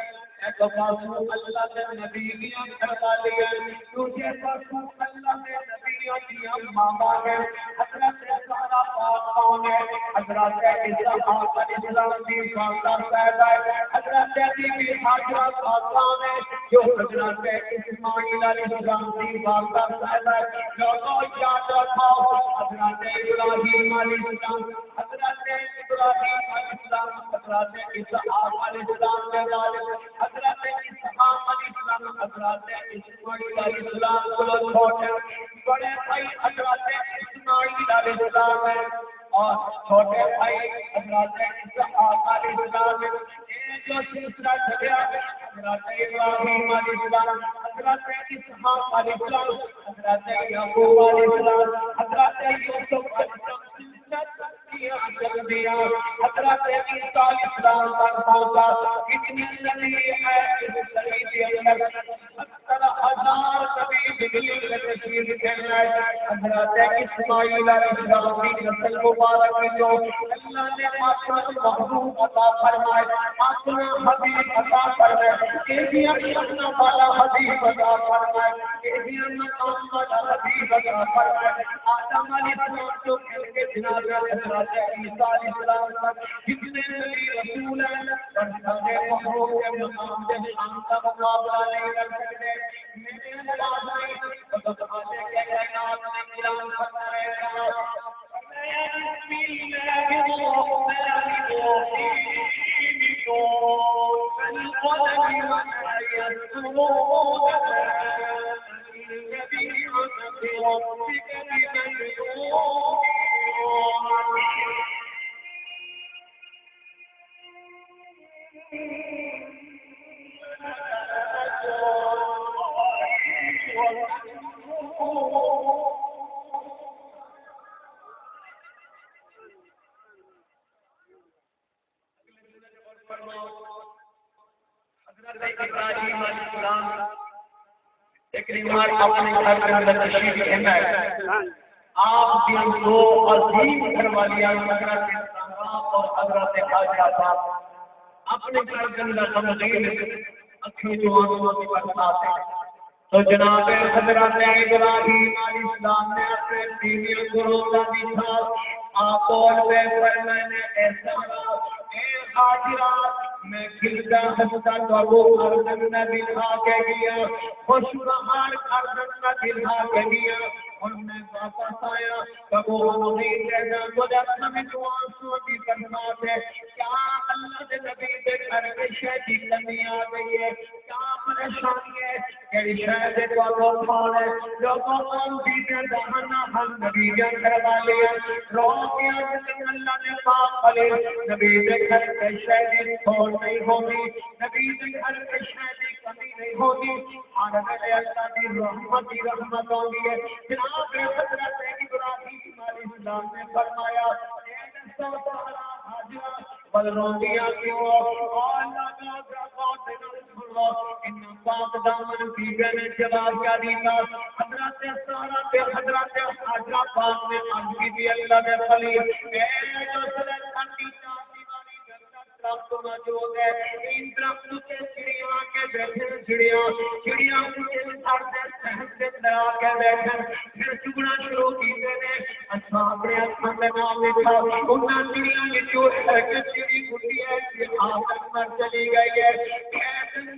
تو پاسو اللہ کے نبیوں کروا لیا تجھے پاسو اللہ کے نبیوں کی ماما ہے حضرت سارا پاک کون ہے حضرت اسحاق علیہ السلام کی والدہ صاحب ہے حضرت بی بی ہاجرہ خاتون ہے جو حضرت اسماعیل علیہ السلام کی والدہ صاحب ہے لوگوں یاد رکھو حضرت ابراہیم علیہ السلام حضرت ابراہیم علیہ السلام حضرت اسحاق علیہ السلام کے والد حضرت اسحاق علیہ السلام حضرت اسماعیل علیہ السلام کو چھوٹے بڑے بھائی حضرت اسماعیل علیہ السلام ہے اور چھوٹے بھائی حضرت اسحاق علیہ السلام ہے جو سلسلہ چلیا حضرت ابراہیم علیہ السلام حضرت اسحاق علیہ السلام حضرت یعقوب علیہ السلام حضرت یوسف علیہ السلام حضرت عیسیٰ علیہ السلام تک پہنچا اتنی نبی ہے اس صحیح کے اندر 70,000 نبی بجلی میں تشریف کہنا ہے حضرت اسماعیل علیہ السلام کی نسل مبارک جو اللہ نے ماسوم محبوب عطا فرمائے اپنا حبیب عطا فرمائے ایدیاں شکنا والا حبیب عطا فرمائے ایدیاں مقام والا حبیب عطا فرمائے آدم علیہ السلام جو کے جناب حضرت عیسیٰ علیہ السلام پر جتنے نبی رسول ہیں سارے محبوب کے مقام سے شان کا مقابلہ نہیں کر سکتے میرے اللہ نہیں تو خالق کے کائنات میں اعلان کرتا رہے گا بسم اللہ الرحمن الرحیم والقلم وما يسطرون بربك بمن يؤمنون حضرت ابراہیم علیہ السلام ایک نماز اپنے گھر کے اندر تشریف لینا ہے آپ کی دو عظیم گھر والیاں حضرت سارا اور حضرت حاجرہ پاک اپنے گھر کے اندر غمگین اکھیں جو آنسوں کی برسات ہے تو جناب حضرت ابراہیم علیہ السلام نے اپنے بیوی کو روزہ دکھا آپ اور میں فرمانے ایسا اے حاجرہ میں کھلتا ہنستا تو وہ اردن نہ دکھا کے گیا خوشگوار اردن نہ دکھا کے گیا اور میں واپس آیا تو وہ امید لینا تو جب ہمیں جو آنسوں کی برسات ہے کیا اللہ کے نبی کے گھر میں شے کی کمی آ گئی ہے کیا پریشانی ہے کہ شاید کو وہ کھول ہے لوگوں کو دیتے دہنا ہم نبی کے گھر والے روکیا جن اللہ نے پاک علی نبی کے گھر میں شے کی کھول نہیں ہوگی نبی کے گھر میں شے کی کمی نہیں ہوگی اور میرے اللہ کی رحمت ہوگی ہے جناب حضرت ابراہیم علیہ السلام نے فرمایا اے حاجرہ بل روٹیاں کیوں اور اللہ کا ان پاک دامن بیوی نے جواب کیا دیا حضرت سارا پہ حضرت حاجرہ پاک نے عرض کی بھی اللہ کے خلیل اے جو سرت ٹھنڈی چاندی والی جنت درخت موجود ہے ان درخت سے چڑیاں کے بیٹھے چڑیاں مجھے گھر سے شہر سے ڈرا کے بیٹھے پھر چگنا شروع کیتے نے اچھا اپنے اپنا میں نام لکھا انہاں چڑیاں نے جو ایک چڑی گھٹی ہے یہ آدم پر چلی گئی ہے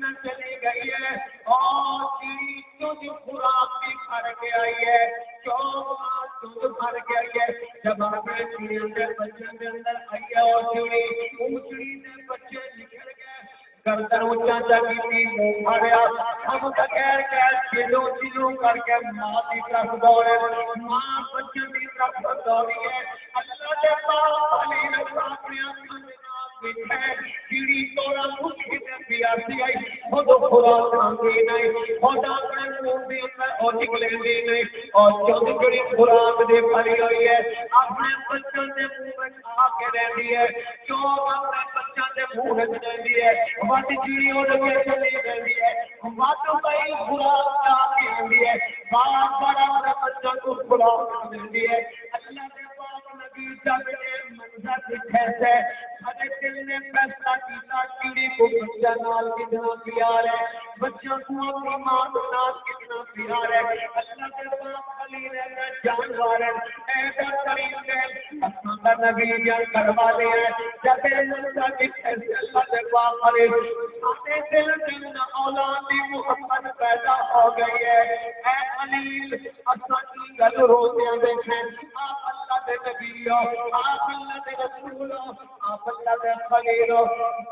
میں چلی گئی ہے اور چیڑی جو خوراک بھی کھر کے آئی ہے جو کھر کے آئی ہے جب آپ نے چڑیوں کے بچے کے اندر آئی ہے اور چڑی نے بچے نکل گئے گردن اونچا چکی تھی منہ بھریا ہم بغیر چلو کر کے ماں کی طرف دوڑے ماں بچے کی طرف دوڑی ہے اللہ کے پاس علی نے اپنے چیڑی توڑا کچھ بھی دیا سی آئی خود خوراک مانگی نہیں خود اپنے منہ بھی اور نکلے بھی نہیں اور جو جڑی خوراک دے پھری ہوئی ہے اپنے بچوں کے منہ میں کھا کے رہتی ہے جو اپنے بچوں کے منہ میں رہتی ہے بات چیڑی اور چلی رہتی ہے بات بھائی خوراک کیا آتی ہے بار بار اپنے بچوں کو خوراک دیتی ہے اللہ کے پاک نبی جب یہ منظر دکھے سے ہمیں دل نے فیصلہ کیا چیڑی کو بچہ نال کتنا پیار ہے بچوں کو اپنی ماں نال کتنا پیار ہے اللہ کے پاک خلیل ہے جانور ہے ایسا کریم ہے اساں کا نبی جان کروا لے جب منظر دکھے سے اللہ کے پاک خلیل ہمیں دل میں اولاد کی محبت پیدا ہو گئی ہے اے خلیل اساں کی گل روتے دیکھیں آپ اللہ کے نبی ہو آپ اللہ کے رسول ہو آپ اللہ کے خلیل ہو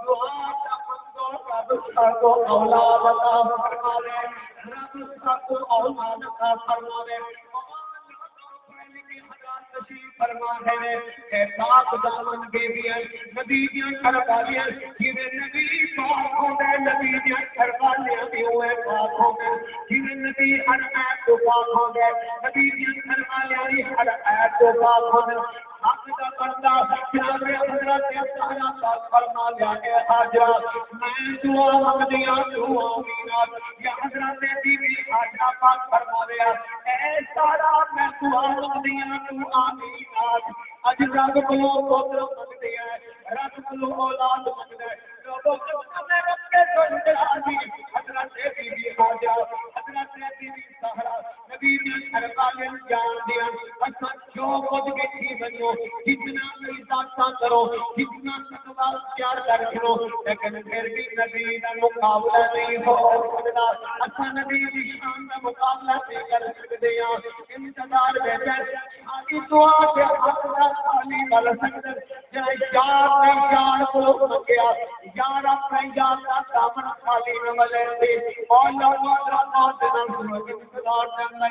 دعا کا بندوں کا دوسرا کو اولاد عطا فرما دے رب دوسرا کو اولاد عطا فرما دے فرما ہے اے پاک دامن بیویاں نبی دیاں گھروالیاں جویں نبی پاک ہوندے نبی دیاں گھروالیاں بھی ہوئے پاک ہوندے جویں نبی ہر ایت تو پاک ہوندے نبی دیاں گھروالیاں بھی ہر ایت تو پاک ہوندے حق دا بندہ جناب حضرت سارا پاک فرما لیا کہ حاجرہ میں دعا مانگدیاں تو آمین یا حضرت بی بی حاجرہ پاک فرما لیا اے سارا میں دعا مانگدیاں تو آمین اج رب کو پتر منگدے ہیں رب کو اولاد منگدے حضرت بی بی حاجرہ حضرت بی بی سہرا نبی نے دربار جان دیا اچھا جو خود بیٹھی بنو کتنا عزت کرو کتنا تقوی اختیار کر کرو لیکن پھر بھی نبی کا مقابلہ نہیں ہو سکتا اچھا نبی کی شان کا مقابلہ نہیں کر سکتے ہیں انتظار بہتر آگے دعا کے حق کا خالی بل سکتے یار نے یار کو منگیا یار اپنے یار کا دامن خالی نہ ملے تھے اور لوگوں موت نہ انتظار کرنا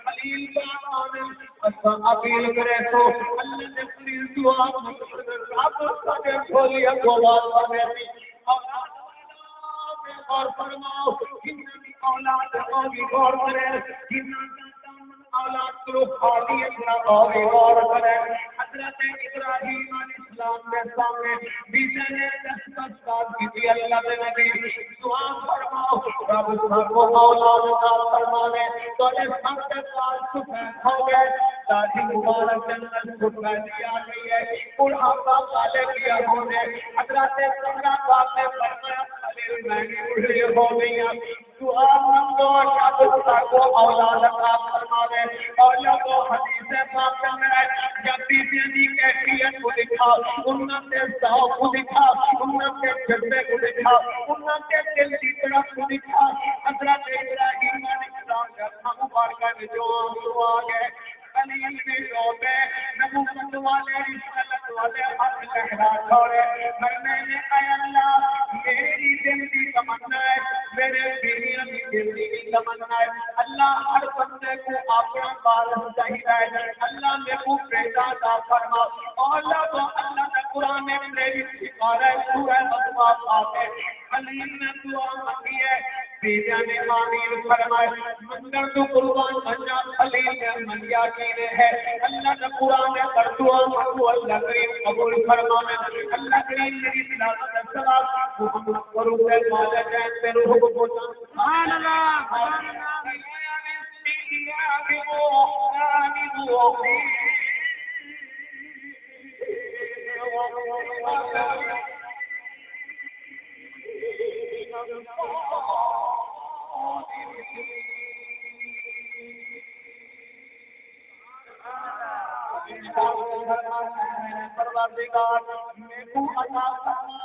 خلیل پاک نے اصلا اپیل کرے تو اللہ نے خلیل دعا رب سے کھولی اقوال میں اور فرماؤ جنہوں کی اولاد ہوگی غور کرے جنہوں اولاد کو خالی اپنا غور کرے حضرت ابراہیم علیہ السلام کے سامنے بیچے نے 10 سال کی تھی اللہ کے نبی دعا فرماؤ رب سب کو اولاد عطا فرمانے تو اس سب کے سال سفید ہو گئے داڑھی مبارک جنت سفید آ گئی ہے بڑھاپا والے کیا ہونے حضرت سمرا پاک نے فرمایا خلیل میں بوڑھے ہو گئی دعا مانگو رب سب کو اولاد عطا فرمانے اور لوگوں حدیث پاک میں جب بیویاں کی کیفیت کو دکھا انہوں نے ذوق کو دکھا انہوں نے جذبے کو دکھا انہوں نے دل کی طرف کو دکھا حضرت ابراہیم علیہ السلام کا ہم مبارکہ میں جو آنسو آ گئے خلیل بھی رو گئے نبوت والے رسالت والے حق لہرا چھوڑے مرنے نے اے اللہ میری دل کی تمنا ہے میرے بیویاں کی دل کی تمنا ہے اللہ ہر بندے کو اپنا بارش چاہیے اللہ نے کو بیٹا عطا فرما اور اللہ نے قرآن میں میری سکھایا سورہ بقرہ پاتے خلیل نے دعا مانگی ہے بیویاں نے آمین فرمائے منگر تو قربان بننا خلیل نے منیا کی ہے اللہ کا قرآن ہے پر دعا مانگو اللہ کریم قبول فرمائے اللہ کریم میری تلاوت السلام محمد قرب مولا جان پہ روح کو سبحان اللہ سبحان اللہ پروردگار میں کو عطا فرما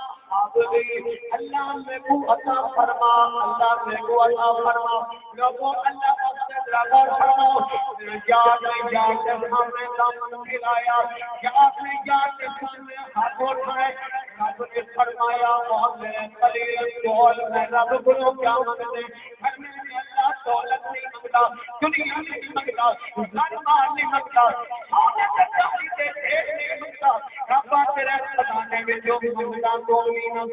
اللہ میں کو عطا فرما اللہ میں کو عطا فرما لوگوں اللہ سے درگار فرما یاد میں یاد کے سامنے دامن پھیلایا یاد میں یاد کے سامنے ہاتھ اٹھائے رب نے فرمایا مولا خلیل قول میں رب کو کیا مانگتے گھر میں اللہ دولت نہیں مانگتا دنیا نہیں مانگتا گھر بار نہیں مانگتا سونے سے چاندی سے ڈھیر نہیں مانگتا رب تیرے خزانے میں جو مانگتا تو مینا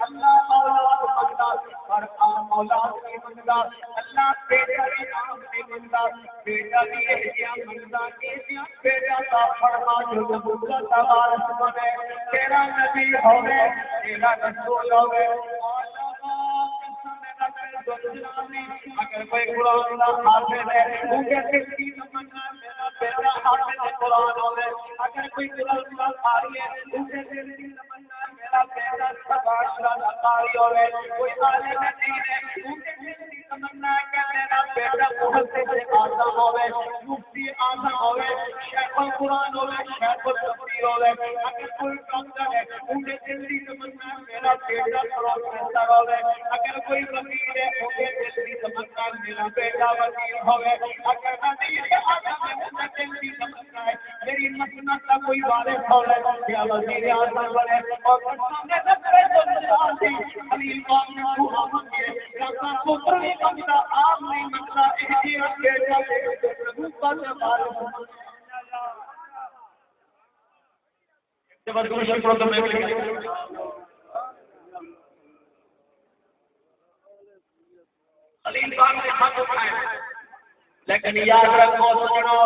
اللہ اولاد مانگتا اور اولاد نہیں مانگتا اللہ بیٹا بھی نام نہیں مانگتا بیٹا بھی احتیاط مانگتا بیٹا کا فرما جو نبوت کا وارث بنے تیرا نبی ہوے تیرا رسول ہوے اگر کوئی قرآن کا حافظ ہے ان کے دل کی تمنا میرا بیٹا حافظ قرآن ہوے اگر کوئی قرآن کا قاری ہے ان کے دل کی تمنا میرا بیٹا سباشرہ قاری ہوے کوئی عالم دین ہے ان کے دل کی تمنا ہے کہ میرا بیٹا محدث اعظم ہوے مفتی اعظم ہوے شیخ القرآن ہوے شیخ التفسیر ہوے اگر کوئی ڈاکٹر ہے ان کے دل کی تمنا میرا بیٹا پروفیسر ہوے اگر کوئی وکیل ہے ان کے دل کی تمنا میرا بیٹا وکیل ہوے اگر وزیر اعظم ہے ان کے دل کی تمنا ہے میری مسند کا کوئی وارث ہوے یا وزیر اعظم بنے اور سامنے دکھے تو نشان خلیل پاک نے دعا مانگی رضا پتر نہیں مانگتا آپ نہیں مانگتا احتیاط بیٹا نبوت کا وارث زبردست شکر تو میں خلیل پاک نے ہاتھ اٹھائے لیکن یاد رکھو سنو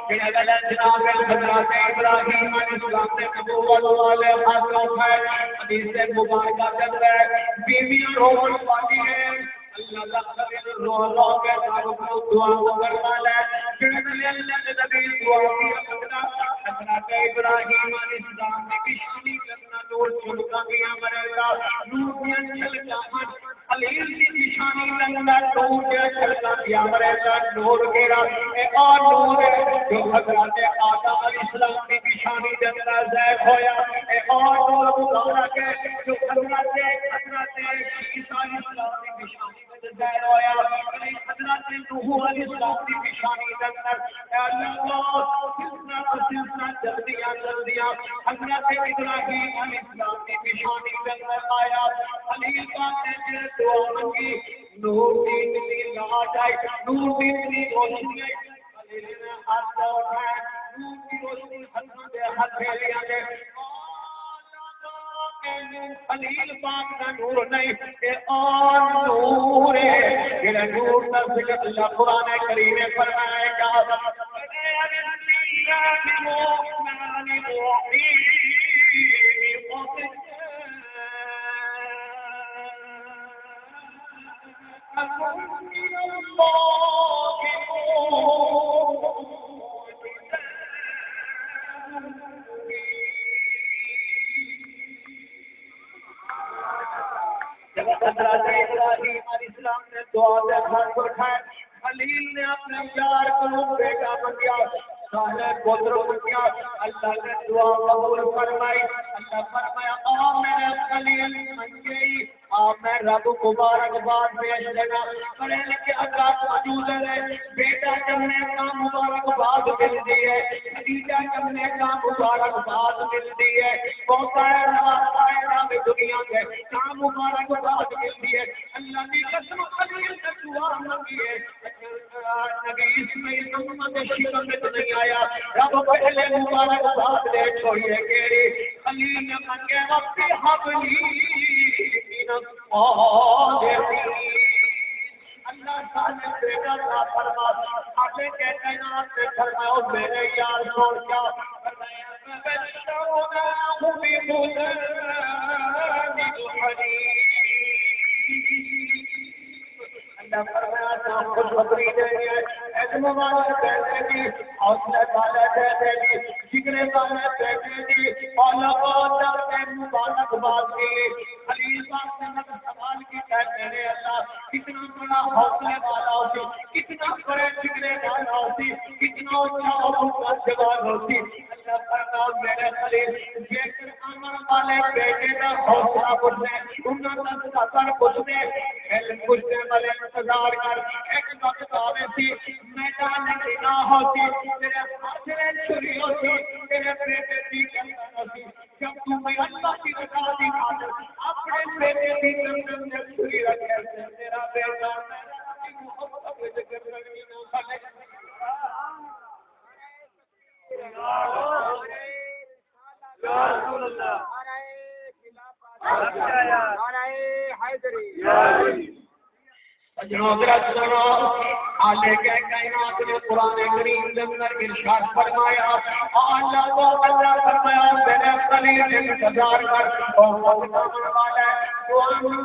کہ اگر جناب حضرت ابراہیم علیہ السلام نے نبوت والے ہاتھ اٹھائے حدیث مبارکہ چل رہا ہے بیویاں رونے والی ہیں اللہ تعالی رو رو کے دعا کرنا ہے جڑے اللہ کے نبی دعا کی حضرت ابراہیم علیہ السلام کی پیشانی کرنا نور چمکا دیا مرے گا نور میں چلتا خلیل کی نشانی لگنا نور کے چلتا دیا مرے گا نور گرا اور نور جو حضرت آدم علیہ السلام کی نشانی لگنا ظاہر ہویا اور نور مبارک جو حضرت عیسیٰ علیہ السلام کی نشانی ظاہر ہویا حضرت نوح علیہ السلام کی نشانی لگنا اے اللہ سلسلہ جلدیاں حضرت ابراہیم علیہ السلام کی نشانی لگنا آیا خلیل پاک نے دعا مانگی نور کی اتنی لاٹ آئی نور کی اتنی روشنی آئی خلیل نے ہاتھ اٹھایا نور کی روشنی ہاتھ میں لیا گیا خلیل پاک کا نور نہیں کہ اور نور ہے یہ نور کا ذکر اللہ قرآن کریم میں فرمایا گیا جب حضرت ابراہیم علیہ السلام نے دعا سے ہاتھ اٹھائے خلیل نے اپنے یار کو بیٹا بنیا صالح پتر بنیا اللہ نے دعا قبول فرمائی اللہ فرمایا آ میرے خلیل منجی میں رب مبارکباد پیش کرنا پڑھے لکھے اللہ موجود ہے بیٹا جمنے کا مبارکباد ملتی ہے خدیجہ جمنے کا مبارکباد ملتی ہے بہت میں دنیا میں کا مبارکباد ملتی ہے اللہ کی قسم خلیل سے دعا مانگی ہے نبی اسماعیل محمد شکم میں تو نہیں آیا رب پہلے مبارکباد دے چھوڑیے گیری خلیل نے مانگے وقت حبلی اللہ تعالی بیٹا کا فرما آگے کہتے ہیں آپ سے فرماؤ میرے یار چھوڑ کیا فرمایا بشرنا اللہ فرمایا تھا خوشخبری دے گئے ایسے مبارک کہتے جی حوصلہ والا کہتے جی جگرے والا کہتے جی اور مبارک بات کی خلیل پاک نے سوال کی کہتے ہیں اللہ کتنا بڑا حوصلے والا ہوتی کتنا بڑے جگرے والا ہوتی کتنا اونچا جوان ہوتی اللہ فرمایا میرے خلیل یہ امر والے بیٹے کا حوصلہ بڑھنے انہوں نے سفر بڑھنے علم بڑھنے والے انتظار کر ایک وقت آوے تھی میدان بنا ہوتی تیرے ہاتھ میں چھری ہوتی تیرے بیٹے کی گردن ہوتی جب تم اللہ کی رضا دی خاطر اپنے بیٹے کی گردن میں چھری رکھے تیرا بیٹا محبت میں گردن میں نہ کھلے یا رسول اللہ نعرہ حیدری آلے کے کائنات نے قرآن کریم کے اندر ارشاد فرمایا اللہ کو اللہ فرمایا میرے خلیل انتظار کر اور فرمان والا ہے قرآن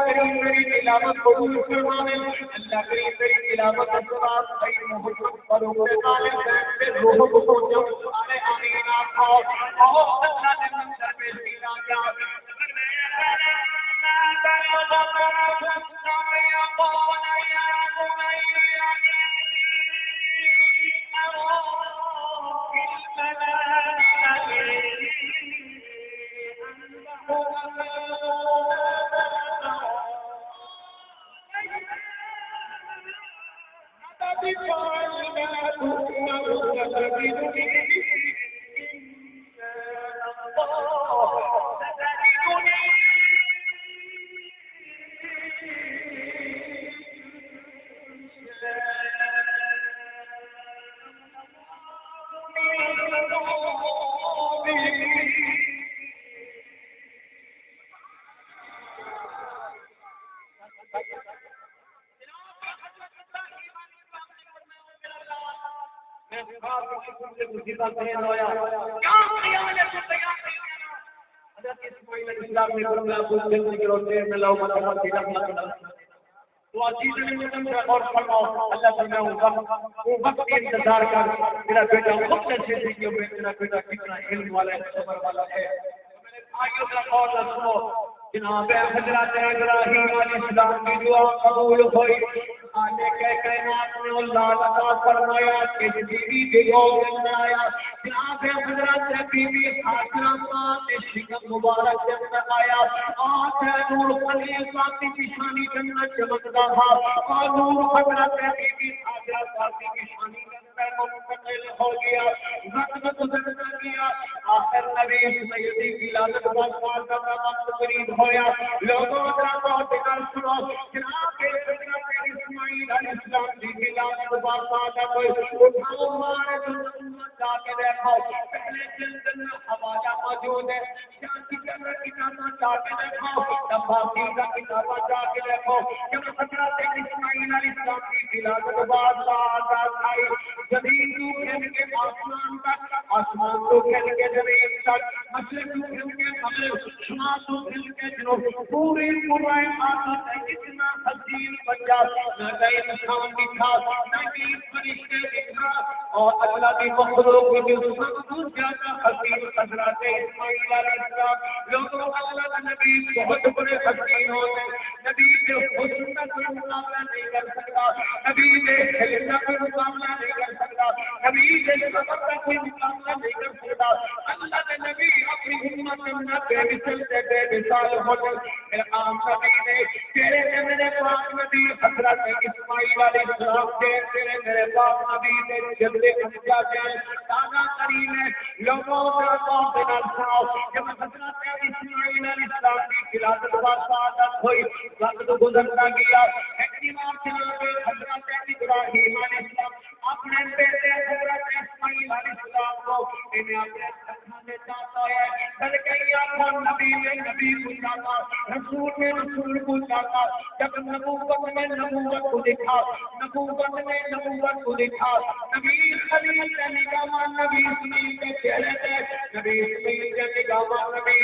کریم میری تلاوت قبول فرمانے اللہ کریم میری تلاوت الصلاۃ صحیح محمد پر والے سے روح کو جو سارے امین آپ اور اللہ نے منظر میں سینا کیا تو عزیز نے مجھے اور فرماؤ اللہ تعالیٰ وہ وقت کی انتظار کر میرا بیٹا خود سے سیکھے ہوئے میرا بیٹا کتنا علم والا ہے صبر والا ہے میرے بھائیوں کا قول سنو جناب حضرت ابراہیم علیہ السلام کی دعا قبول ہوئی آنے کے کائنات میں اللہ عطا فرمایا کہ بیوی بھگو میں بنایا جناب حضرت بیوی حاجرہ پاک شکم مبارک سے بنایا آج نور خلیل پاک کی پیشانی جنت چمکتا تھا اور نور حضرت بیوی حاجرہ پاک کی پیشانی منتقل ہو گیا وقت گزرتا گیا آخر نبی سیدی کی ولادت کا وقت قریب ہویا لوگوں کا بہت کر سنو جناب کے حضرت اسماعیل علیہ السلام کی ولادت کا کوئی اٹھاؤ مارے جا کے دیکھو پہلے جلد میں حوالہ موجود ہے شاہی کا کتابہ جا کے دیکھو تفاصیل کا کتابہ جا کے دیکھو جب حضرت اسماعیل علیہ السلام کی ولادت بادشاہ آئی زمین کو کھل کے آسمان تک آسمان کو کھل کے زمین تک مشرق کو کھل کے مغرب شمال کو کھل کے جنوب پوری پورے آسمان ہے اتنا حسین بچہ نہ کہیں انسان دکھا نہ کہیں فرشتے دکھا اور اللہ کی مخلوق کی جو سب سے زیادہ حسین حضرت اسماعیل علیہ السلام لوگوں اللہ کا نبی بہت بڑے حسین ہوتے نبی کے حسن کا کوئی مقابلہ نہیں کر سکتا نبی کے علم کا کوئی مقابلہ نہیں کر سکتا نبی کے سبب کا کوئی مقابلہ نہیں کر سکتا اللہ نے نبی اپنی امت میں بے مثل سے بے مثال ہوتے عام نبی نے تیرے نے میرے پاک نبی حضرت اسماعیل علیہ السلام کے تیرے میرے پاک نبی نے جبلے انجا کے تازہ کریم ہے لوگوں کا قوم بنا سناؤ جب حضرت اسماعیل علیہ السلام کی ولادت بادشاہ ہوئی وقت گزرتا گیا ایک بار جناب حضرت ابراہیم علیہ السلام اپنے بیٹے حضرت اسماعیل علیہ السلام کو انہیں اپنے سکھانے چاہتا ہے بلکہ یا نبی میں نبی کو چاہتا رسول میں رسول کو چاہتا جب نبوت میں نبوت کو دکھا نبوت میں نبوت کو دکھا نبی خلیل کے نگاہ نبی اسماعیل کے چہرے پہ نبی اسماعیل کے نگاہ نبی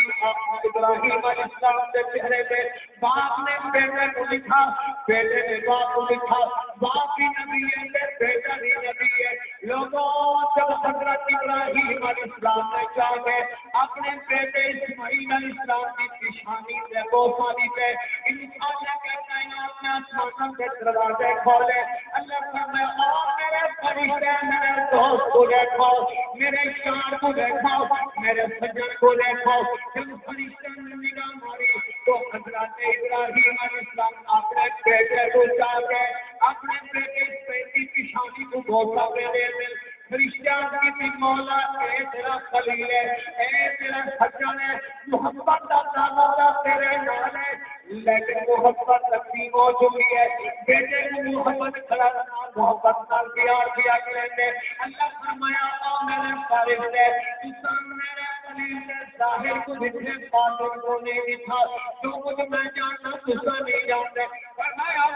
ابراہیم علیہ السلام کے چہرے پہ باپ نے بیٹے کو دکھا بیٹے نے باپ کو دکھا باپ بھی نبی ہے بیٹا بھی نبی ہے لوگوں جب حضرت ابراہیم علیہ السلام نے چاہے اپنے بیٹے اسماعیل علیہ السلام کی پیشانی سے بوسانی پہ انسان کے کائنات میں آسمانوں کے دروازے کھولے اللہ فرمایا اور میرے فرشتے میرے دوست کو دیکھو میرے یار کو دیکھو میرے سجن کو دیکھو جب فرشتے نے نگاہ ماری تو حضرت ابراہیم علیہ السلام اپنے بیٹے کو چاہے اپنے بیٹے کی پیشانی کو بوسا دے دے فرشتیان کی بھی مولا اے تیرا خلیل ہے اے تیرا سجن ہے محبت کا دعویٰ تیرے نال ہے لیکن محبت تقسیم ہو چکی ہے بیٹے کو محبت کھڑا محبت نال پیار کیا کرتے اللہ فرمایا او میرے فرشتے تو میرے خلیل کے ظاہر کو دکھے باطن کو نہیں دکھا جو کچھ میں جانتا تجھے نہیں جانتے فرمایا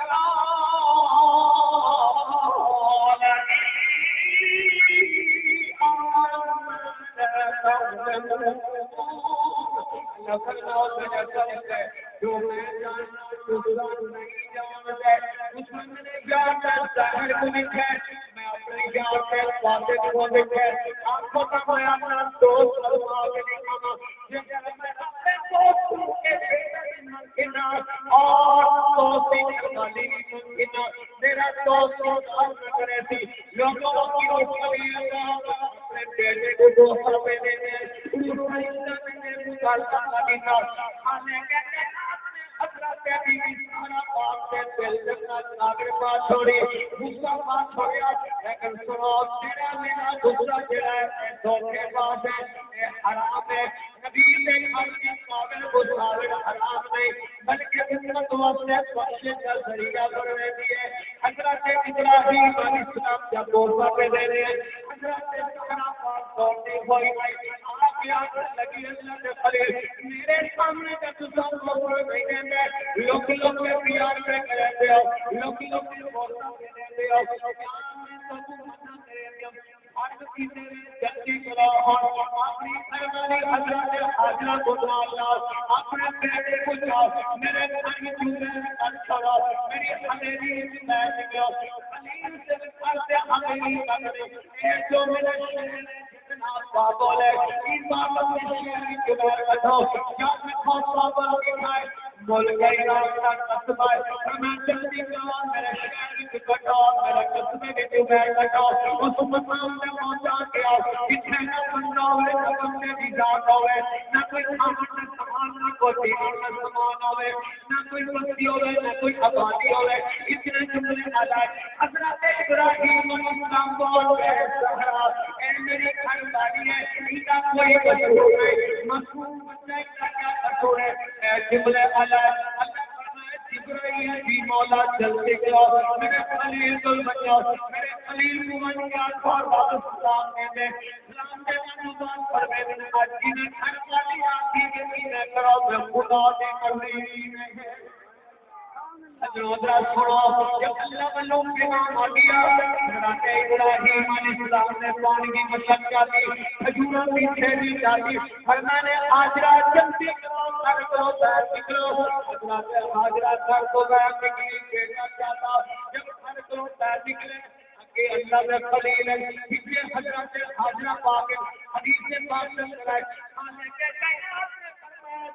جو میں جانتا دوسرا نہیں جانتا اس میں میرے جان کا ظاہر کو دکھے میں اپنے جان کے باطن کو دکھے آپ کو تو میں اپنا دوست آگے دکھانا جب میں اپنے دوستوں کے ممکنہ اور دوستی کروالی ممکنہ میرا دوست کرے تھی لوگوں کی روشنی اپنے بیٹے کو دوستوں میں دینے کھانے کے حضرت بیوی سارا باپ کے دل جنت ناگر بات چھوڑی غصہ بات چھوڑیا لیکن سنو تیرا میرا غصہ جڑا ہے دھوکے باز ہے حرام ہے نبی نے ہر کی قابل گزارے حرام نہیں بلکہ امت واسطے بخشش کا ذریعہ بننے دیے حضرت ابراہیم علیہ السلام جب بوسا پہ دے رہے حضرت سارا باپ دوڑتی ہوئی آپ یاد لگی اللہ کے خلیل میرے سامنے کا تجھا لوگ نہیں لوگ لوگ پیار میں کرتے ہو لوگ لوگ بولنا کرتے ہو ہر کسی جلدی کو اپنی فرمانی حضرت حاضرہ کو ڈالا اپنے بیٹے کو جاؤ میرے گھر میں چھوڑا میری حویلی میں بیٹھ گیا خلیل سے کرتے حویلی کرتے یہ جو میرے شہر بابول ہے عبادت میں شیری کے بار بتاؤ کیا میں خواب بابل کی کھائے بول گئی راستہ قصبہ میں جلدی کہا میرے شہر کی کٹاؤ میرے قصبے کے جو بار بتاؤ اس مقام میں پہنچا کے آؤ اتنے نہ بندہ ہوئے نہ بندے بھی جاتا ہوئے نہ کوئی خامن نہ سامان نہ کوئی دیوان نہ سامان ہوئے نہ کوئی بستی ہوئے نہ کوئی آبادی ہوئے اتنے جملے آلائے حضرت ابراہیم علیہ السلام بول گئے سہرا اے میری خاندانی ہے انہا کوئی قصور نہیں مصروف بچے کا کیا قصور ہے اے جملے آلائے اللہ فرمائے جبرائیل بھی مولا جلتے گیا میرے خلیل کو بچاؤ میرے خلیل کو من کیا اور واپس سلام دے سلام دے مزان پر میں آج جنہیں ہر والی آتی کے پینے کرو میں خدا دے کرنی میں ہے حضرت سنو جب اللہ والوں کے نام آ گیا حضرت ابراہیم علیہ السلام نے پانی کی مشق جاتی کھجوروں پیچھے بھی جاتی فرمانے حاجرہ جلدی کرو سر کرو سیر نکلو حضرت حاجرہ سر کو بیٹھ نکلی بیٹا جاتا جب سر کرو سیر نکلے کہ اللہ میں خلیل ہے پیچھے حضرت حاجرہ پاک حدیث سے پاک سے کرائے کھانے کے کائنات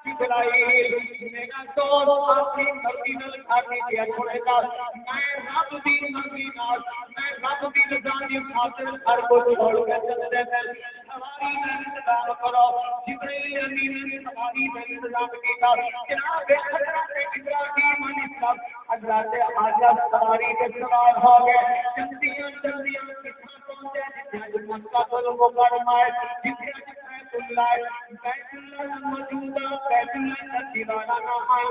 جبرائیل میرا دوست اپنی مرضی نال کھانے دیا چھوڑے گا میں رب دی مرضی نال میں رب دی رضا خاطر ہر کو چھوڑ کے چلے ہیں سواری میں انتظام کرو جبرائیل امین نے سواری میں انتظام کیا جناب حضرت ابراہیم علیہ السلام حضرت حاجرہ سواری پہ سوار ہو گئے جلدیاں کتنا پہنچے جتنے مکہ کو لوگوں کا رمائے جتنے بیت اللہ موجودہ بیت اللہ کا دیوانہ نہ ہے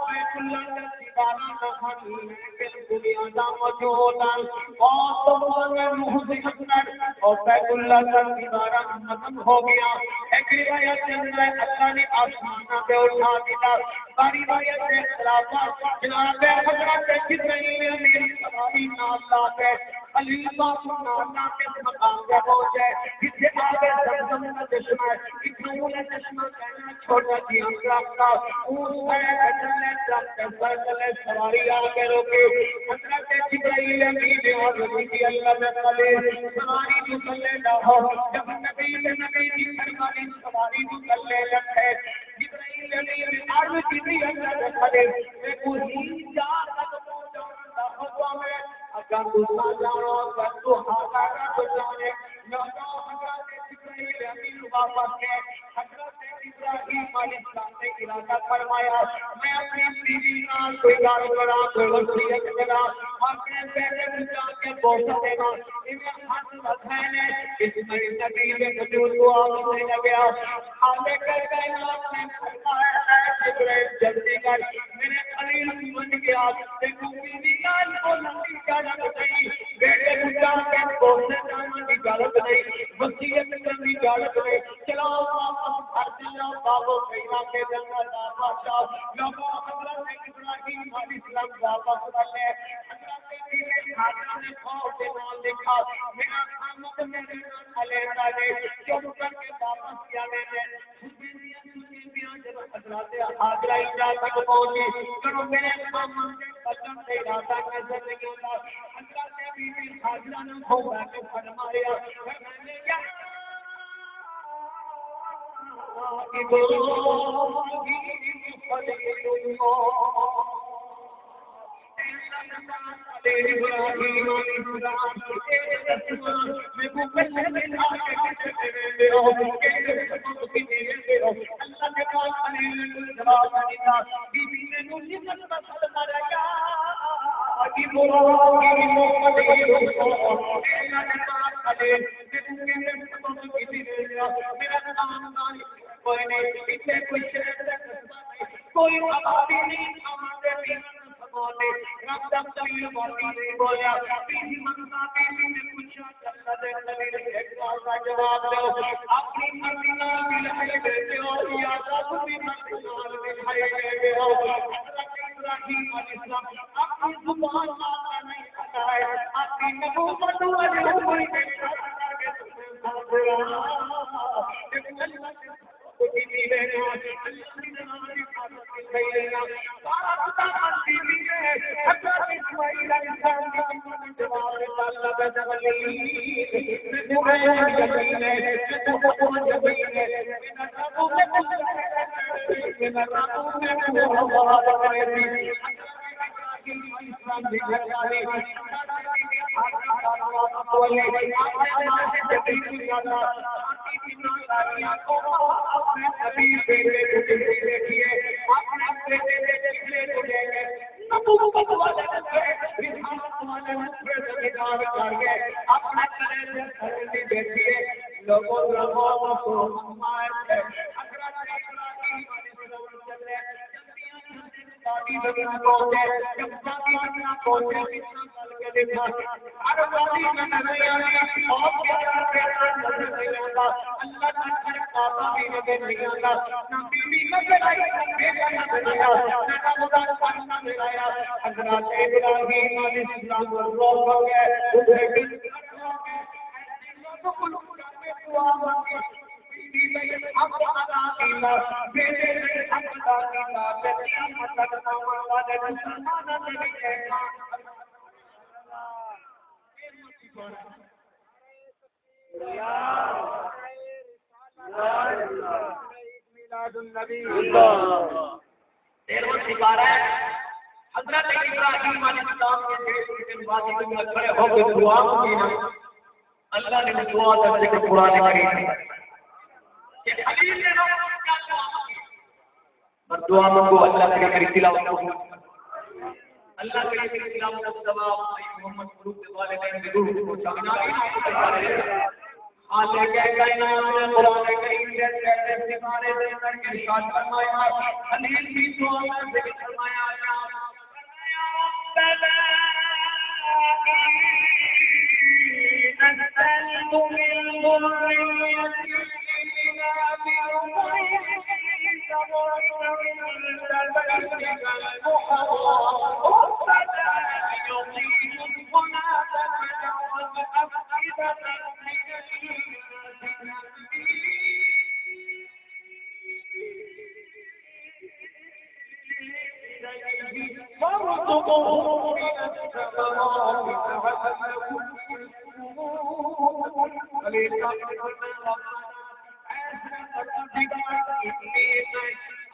بیت اللہ کا دیوانہ نہ ہے بالکل یہاں موجود ہے اور تمام محسن اکبر اور بیت اللہ کا دیوانہ ختم ہو گیا ایک روایت ہے اللہ نے آسمانہ پہ اٹھا دیا باری روایت ہے خلافہ جناب حضرت جبرائیل امین سواری نام لاتے خلیفہ سنانا کے مقام پہ پہنچے جسے آگے زمزم کا چشمہ ہے اتنوں نے چشمہ کہنا چھوڑا دیا رکھتا اون ہے چلے چلے سواری آگے روکے حضرت جبرائیل امین اور رضی اللہ میں خلیل سواری جو چلے نہ ہو جب نبی کی فرمانی سواری جو چلے لگے جبرائیل امین عرض کی بھی اللہ میں خلیل میں کوئی جا تک پہنچانا ہوا میں اگر دوسرا جانا اگر تو ہاتھا تو جانے لہذا حضرت جبرائیل امین واپس کے حضرت ابراہیم علیہ السلام نے ارادہ فرمایا میں اپنی بیوی نال کوئی کام کرا کوئی وصیت کرا اپنے بیٹے کو جا کے بوسہ دینا انہیں ہاتھ رکھنے اس میں نبی کے وجود کو آپ سے لگیا آگے کر کائنات نے فرمایا ہے جبرائیل جلدی کر میرے خلیل بن گیا دیکھو بیوی نال کو لمبی اجازت نہیں بیٹے کو جا کے بوسے جانا کی اجازت نہیں وصیت کرنے کی اجازت نہیں چلاؤ واپس گھر چلا بابو کہنا کے جنگل بادشاہ لوگوں حضرت ابراہیم علیہ السلام واپس بنے حضرت بیوی حاجرہ نے خوف کے نام لکھا میرا خامد میرے علیہ نے چپ کر کے واپس کیا میں نے جب حضرت حاجرہ اینجا تک پہنچی کرو میرے خامد کے بچن سے ارادہ نظر نہیں ہوتا حضرت بیوی حاجرہ نے کھوڑا کے فرمایا میں کیا کوئی نہیں پیچھے کوئی شہر کوئی آبادی نہیں ہمارے سمانے رب تک چلیے باتی نہیں بولیا بیوی منگا بیوی نے پوچھا چلنا دے نبی نے ایک سوال کا جواب دو اپنی مرضی نال بھی لائے دیتے ہو یا اپنی مرضی نال بھی لائے دیتے ہو حضرت ابراہیم علیہ السلام اپنی زبان مانا نہیں آتا ہے اپنی نبوت والے کوئی نہیں حضرت ابراہیم علیہ السلام کے دن بعد کھڑے ہو کے دعا کی نا، اللہ نے دعا کا ذکر قرآن کریم میں کہ خلیل نے کیا دعا کی، اور دعا مانگو اللہ کی تلاوت کرو، اللہ کی تلاوت کا ثواب محمد قلوب کے والدین کی روح کو جانا آلے کے کائنات قرآن کریم کے کہتے بارے میں ارشاد فرمایا، خلیل کی دعا میں ذکر فرمایا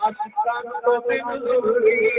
أسألت من ذريتي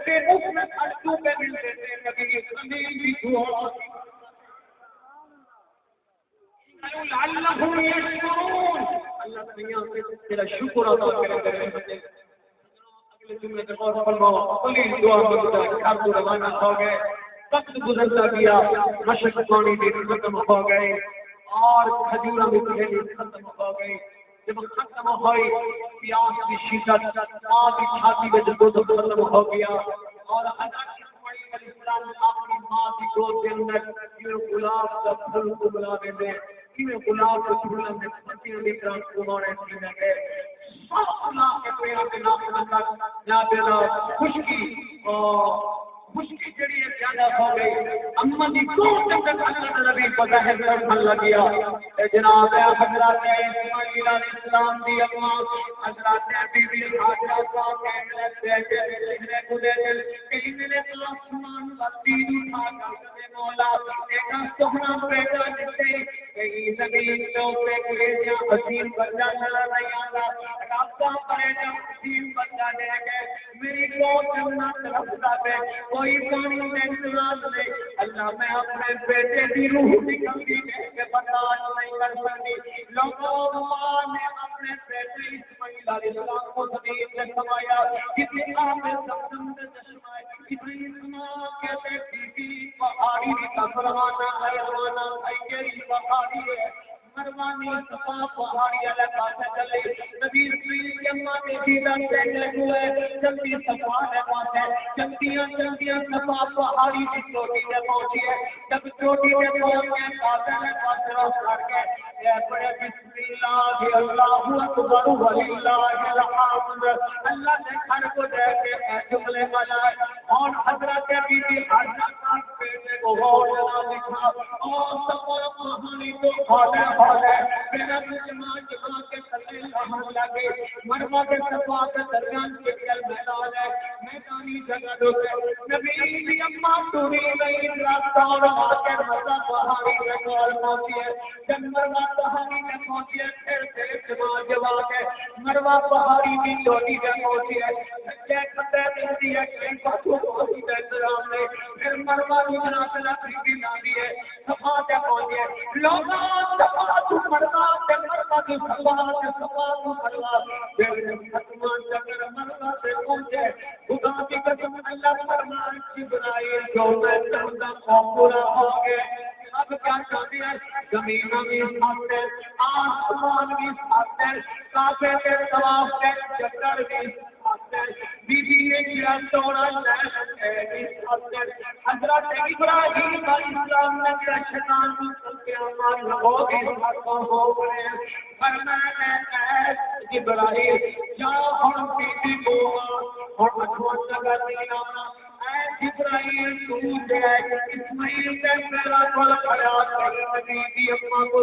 بیٹے اس میں خرچوں پہ ملتے تھے کبھی زمین بھی دعا لعلہم یشکرون اللہ تعالیٰ تیرا شکر ادا کرے اگلے جملے کے اور فرماؤ پلیز دعا مانگتا ہے گھر کو روانہ ہو گئے وقت گزرتا گیا مشق پانی بھی ختم ہو گئے اور کھجورہ بھی ختم ہو گئی جب ختم ہوئی پیاس کی شدت آگ کی چھاتی میں دودھ ختم ہو گیا اور حضرت اسماعیل علیہ السلام اپنی ماں کی گود کے اندر گلاب کا پھول کو بلا دیتے گلاب کے پھولوں میں پتیاں بھی ٹرانسفارمر کی لگے سب گلاب کے پیڑوں کے نام خشکی خشکی جڑی ہے زیادہ ہو گئی اما جی کو جب تک اللہ نبی کو ظاہر کرنے لگیا جناب حضرت اسماعیل علیہ السلام دی اما حضرت بی بی حاجرہ کو کہنے لگے کہ کو دے کہ میرے آسمان کا تیر اٹھا کر مولا ایک سہنا بیٹا جسے کہیں زمین پہ کوئی حسین بچہ چلا نہیں آتا رابطہ بیٹا حسین بچہ لے گئے میری کو جنت رفتا پہ کوئی پانی میں انتظار نہیں اللہ میں اپنے بیٹے کی روح نکلتی ہے کہ برداشت نہیں کر سکتی لوگوں ماں نے اپنے بیٹے اسماعیل علیہ السلام کو زمین سے سمایا کسی آب زمزم سے چشمائے کسی ماں کے بیٹی کی پہاڑی کا پروانہ ہے روانہ ہے پہاڑی ہے مروانی صفا پہاڑی علاقہ سے چلے نبی اسماعیل کی اماں کے دیدار سے ہوئے جلدی صفا ہے پاتے چلتیاں صفا پہاڑی کی چوٹی میں پہنچی ہے جب چوٹی میں پہنچے قاتل ہے قاتل کر کے اے بڑے بسم اللہ اکبر وللہ الحمد اللہ نے گھر کو دے کے جملے بجائے اور حضرت بی بی حاجرہ کا بیٹے کو غور جنا لکھا اور سفر کہانی کو کھولے میرا جمع کے تلے رہنے لگے مروا کے صفا کے درمیان کے کل میدان ہے میدانی جگہ دوسرے نبی کی اماں توری نہیں راستہ اور آکے مروا پہاڑی میں کال پہنچی ہے جب مروا پہاڑی میں پہنچی ہے پھر جمع کے مروا پہاڑی کی چوٹی میں پہنچی ہے سچے کھتے دلتی ہے کئی باتوں کو ہی احترام نے پھر مروا کی جناب لکھی ڈالی ہے صفا سے پہنچی ہے لوگوں صفا تو مروا سے مروا کی صفا تو مروا پھر ختمان چکر مروا سے پہنچے خدا کی قسم اللہ فرمان جبرائیل جو میں چاہتا ہوں پورا ہو گئے اب کیا چاہتے ہیں زمینوں بھی ساتھ ہے آسمان بھی ساتھ ہے کعبے کے طواف کے چکر بھی ساتھ ہے بی بی کیا توڑا ہے حضرت ابراہیم علیہ السلام نے کیا شیطان کو سلطے امان ہو گئی ساتھوں ہو گئے فرمایا جبرائیل جا ہم بی بی کو اور اٹھوان لگا دیا اے جبرائیل تو جائے اسماعیل کے میرا کل خیال کری نبی دی اماں کو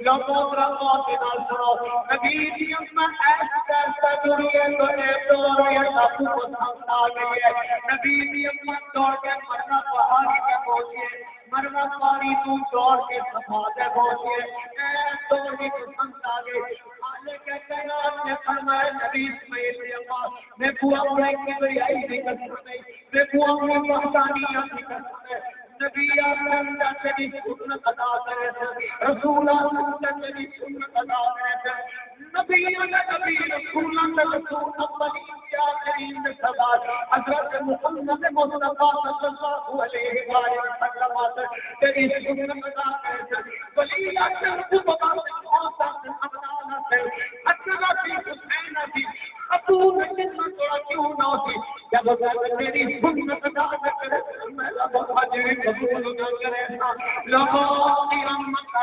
لوگوں رکھو دینا سنو نبی دی اماں ایسا جڑی ہے تو ایک دور یہ ساتھو کو سامنا آگئی ہے نبی دی اماں دوڑ کے مرنا پہاڑی میں پہنچی ہے مرنا پہاڑی تو دوڑ کے صفا سے پہنچی ہے ایک دور ہی کو سامنا آگئی آلے کے کائنات نے فرمایا نبی اسماعیل دی اماں میں پورا پڑھائی کی بڑی آئی نہیں کر سکتے دیکھو ہمیں پہچانیاں بھی کرتے ہیں نبی آسان سے بھی سنت ادا کرے تھے رسول آسان سے بھی سنت ادا کرے تھے نبی رسول نبی کریم سبات حضرت محمد مصطفیٰ صلی اللہ علیہ وسلم تیری سنت ادا کرے تھے ولی اللہ کو بتا ابو کیوں نہ ہوتی جب میری سنت ادا کرے میرا بہاجر قبول نہ کرے لوگوں کی رحمت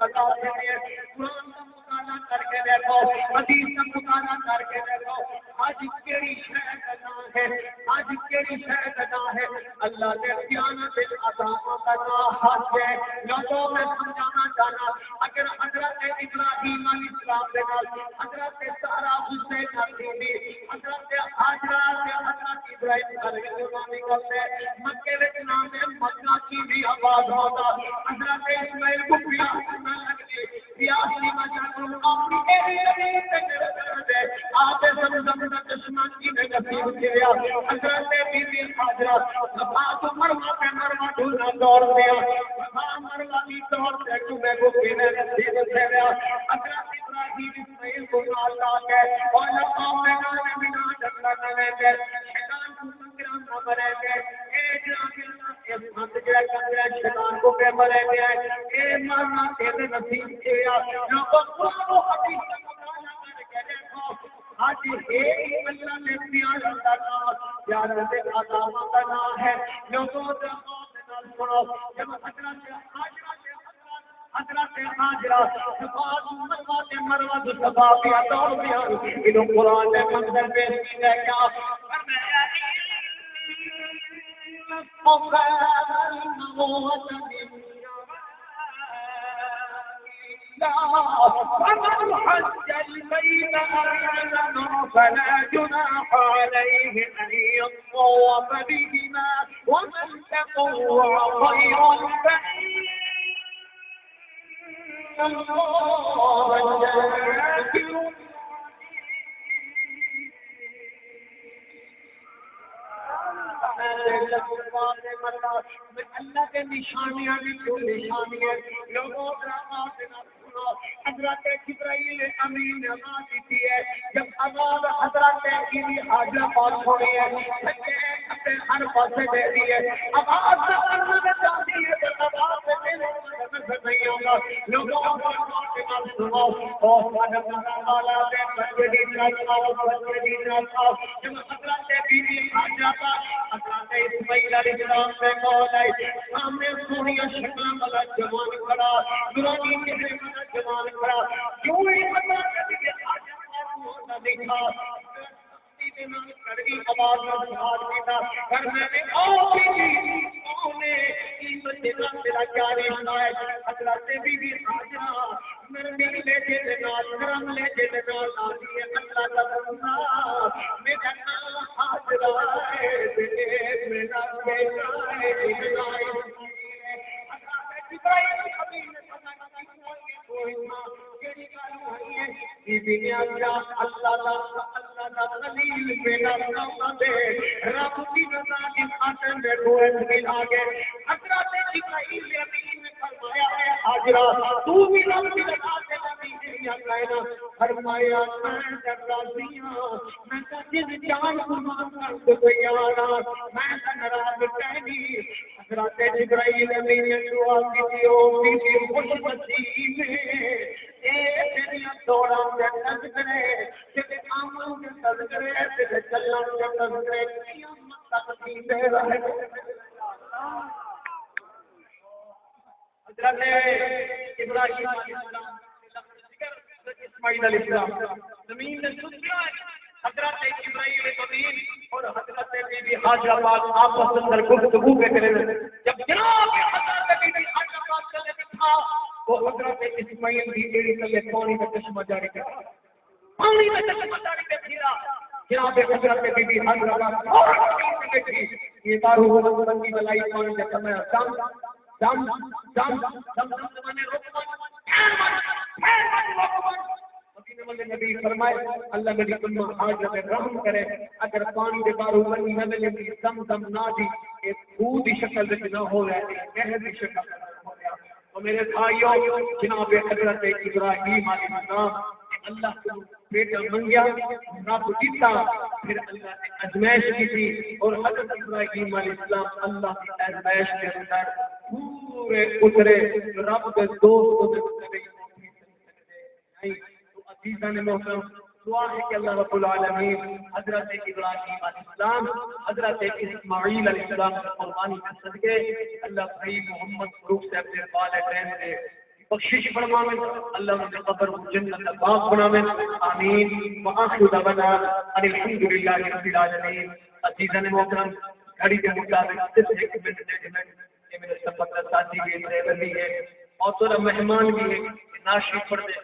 ادا کرے قرآن کا مطالعہ کر کے دیکھو حدیث کا مطالعہ کر کے دیکھو آج کیڑی شے ادا ہے آج کیڑی شے ادا ہے اللہ نے قیامت عطا کرنا حق ہے لوگوں میں سمجھانا چاہنا اگر حضرت ابراہیم علیہ السلام کے نال حضرت سارا حسین نبی حضرت حاجرہ سے حضرت ابراہیم علیہ السلام کرتے مکے وچ نام ہے مکہ کی بھی آواز ہوتا حضرت اسماعیل کو پیار کرنا لگے سیاسی وجہ اپنی ایری زمین تک آپ زمزم کا چشمہ کی نصیب کیا حضرت بی بی حاجرہ صفا تو مروا پہ مروا ڈھونڈا دوڑ دیا صفا مروا کی دوڑ سے تمہیں کو پینے نصیب کیا حضرت ابراہیم اسماعیل کو اللہ کے اور لقاء میں گانے بنا ڈھکنا نہ لے شیطان کو سنگرام نہ مرے گے ایک شیطان کو پہ مرے گیا اے مانا تیرے نصیب کیا لوگوں قرآن و حدیث کا مطالعہ کر کے دیکھو آج یہ اللہ نے پیارا کرنا پیارا سے عذاب کرنا ہے لوگوں سے سنو جب حضرت حاجرہ صفات مروا سے مروا جو صفا پیا دوڑ پیا انہوں قرآن نے منظر پیش کی ہے کیا فرمایا فمن حج البيت فلا جناح عليه أن يطوف بهما ومن تطوع خيرا فإن الله شاكر اللہ کے نشانیاں بھی جو نشانیاں لوگوں حضرت جبرائیل امین آواز دی ہے جب آواز حضرت کی حاجہ پاس ہو رہی ہے اپنے ہر پاسے دے دی ہے آواز سے جاتی ہے تو آواز سے نہیں ہوگا لوگوں کو سنو اور والا دے مسجدی ناچاؤ جب حضرت بی بی حاجہ کا حضرت اسماعیل علیہ السلام سے کال آئی سامنے سونیا شکل والا جوان کھڑا نورانی چہرے والا جوان کھڑا کیوں نہیں پتا کہ حاجہ کا نہیں تھا کڑوی آواز میں سوال کیا پر میں نے میرا کیا رشتہ ہے حضرت بی بی حاجرہ نرمی لے کے نال نرم لے کے نال آتی ہے اللہ کا بندہ میرا نام حاجرہ ہے میرا بیٹا ہے اسماعیل علیہ السلام زمین نے سن لیا حضرت ابراہیم امین اور حضرت بی بی حاجرہ پاک آپس میں گفتگو پہ کرے جب جناب حضرت بی بی حاجرہ پاک چلے تھا وہ حضرت اسماعیل بھی ایڑی تلے پانی کا چشمہ جاری کر پانی میں چشمہ جاری کر پھرا جناب حضرت بی بی حاجرہ پاک اور بیٹھی یہ بارو رنگی ملائی پانی کا سمے دم زمانے نبی فرمائے اللہ نبی کلمہ حاجرہ میں رحم کرے اگر پانی دے بارو رنگی نہ ملے زم نہ دی ایک خود ہی شکل میں نہ ہو رہا ہے گہری شکل میں ہو رہا اور میرے بھائیوں جناب حضرت ابراہیم علیہ السلام اللہ کو بیٹا منگیا رب دیتا پھر اللہ نے ازمائش کی تھی اور حضرت ابراہیم علیہ السلام اللہ کی ازمائش کے اندر پورے اترے رب کے دوست نہیں تو عزیزان محترم دعا ہے کہ اللہ رب العالمین حضرت ابراہیم علیہ السلام حضرت اسماعیل علیہ السلام کی قربانی کے صدقے اللہ بھائی محمد فروخ سے اپنے والدین سے بخشش فرمائے اللہ مجھے قبر کو جنت کا باغ بنائے آمین وآخر دعوانا ان الحمدللہ رب العالمین عزیزان محترم گھڑی کے مطابق صرف ایک منٹ یہ میرے سفر کا ساتھی بھی ڈرائیور بھی ہے اور تھوڑا مہمان بھی ہے ناشی پڑھ دے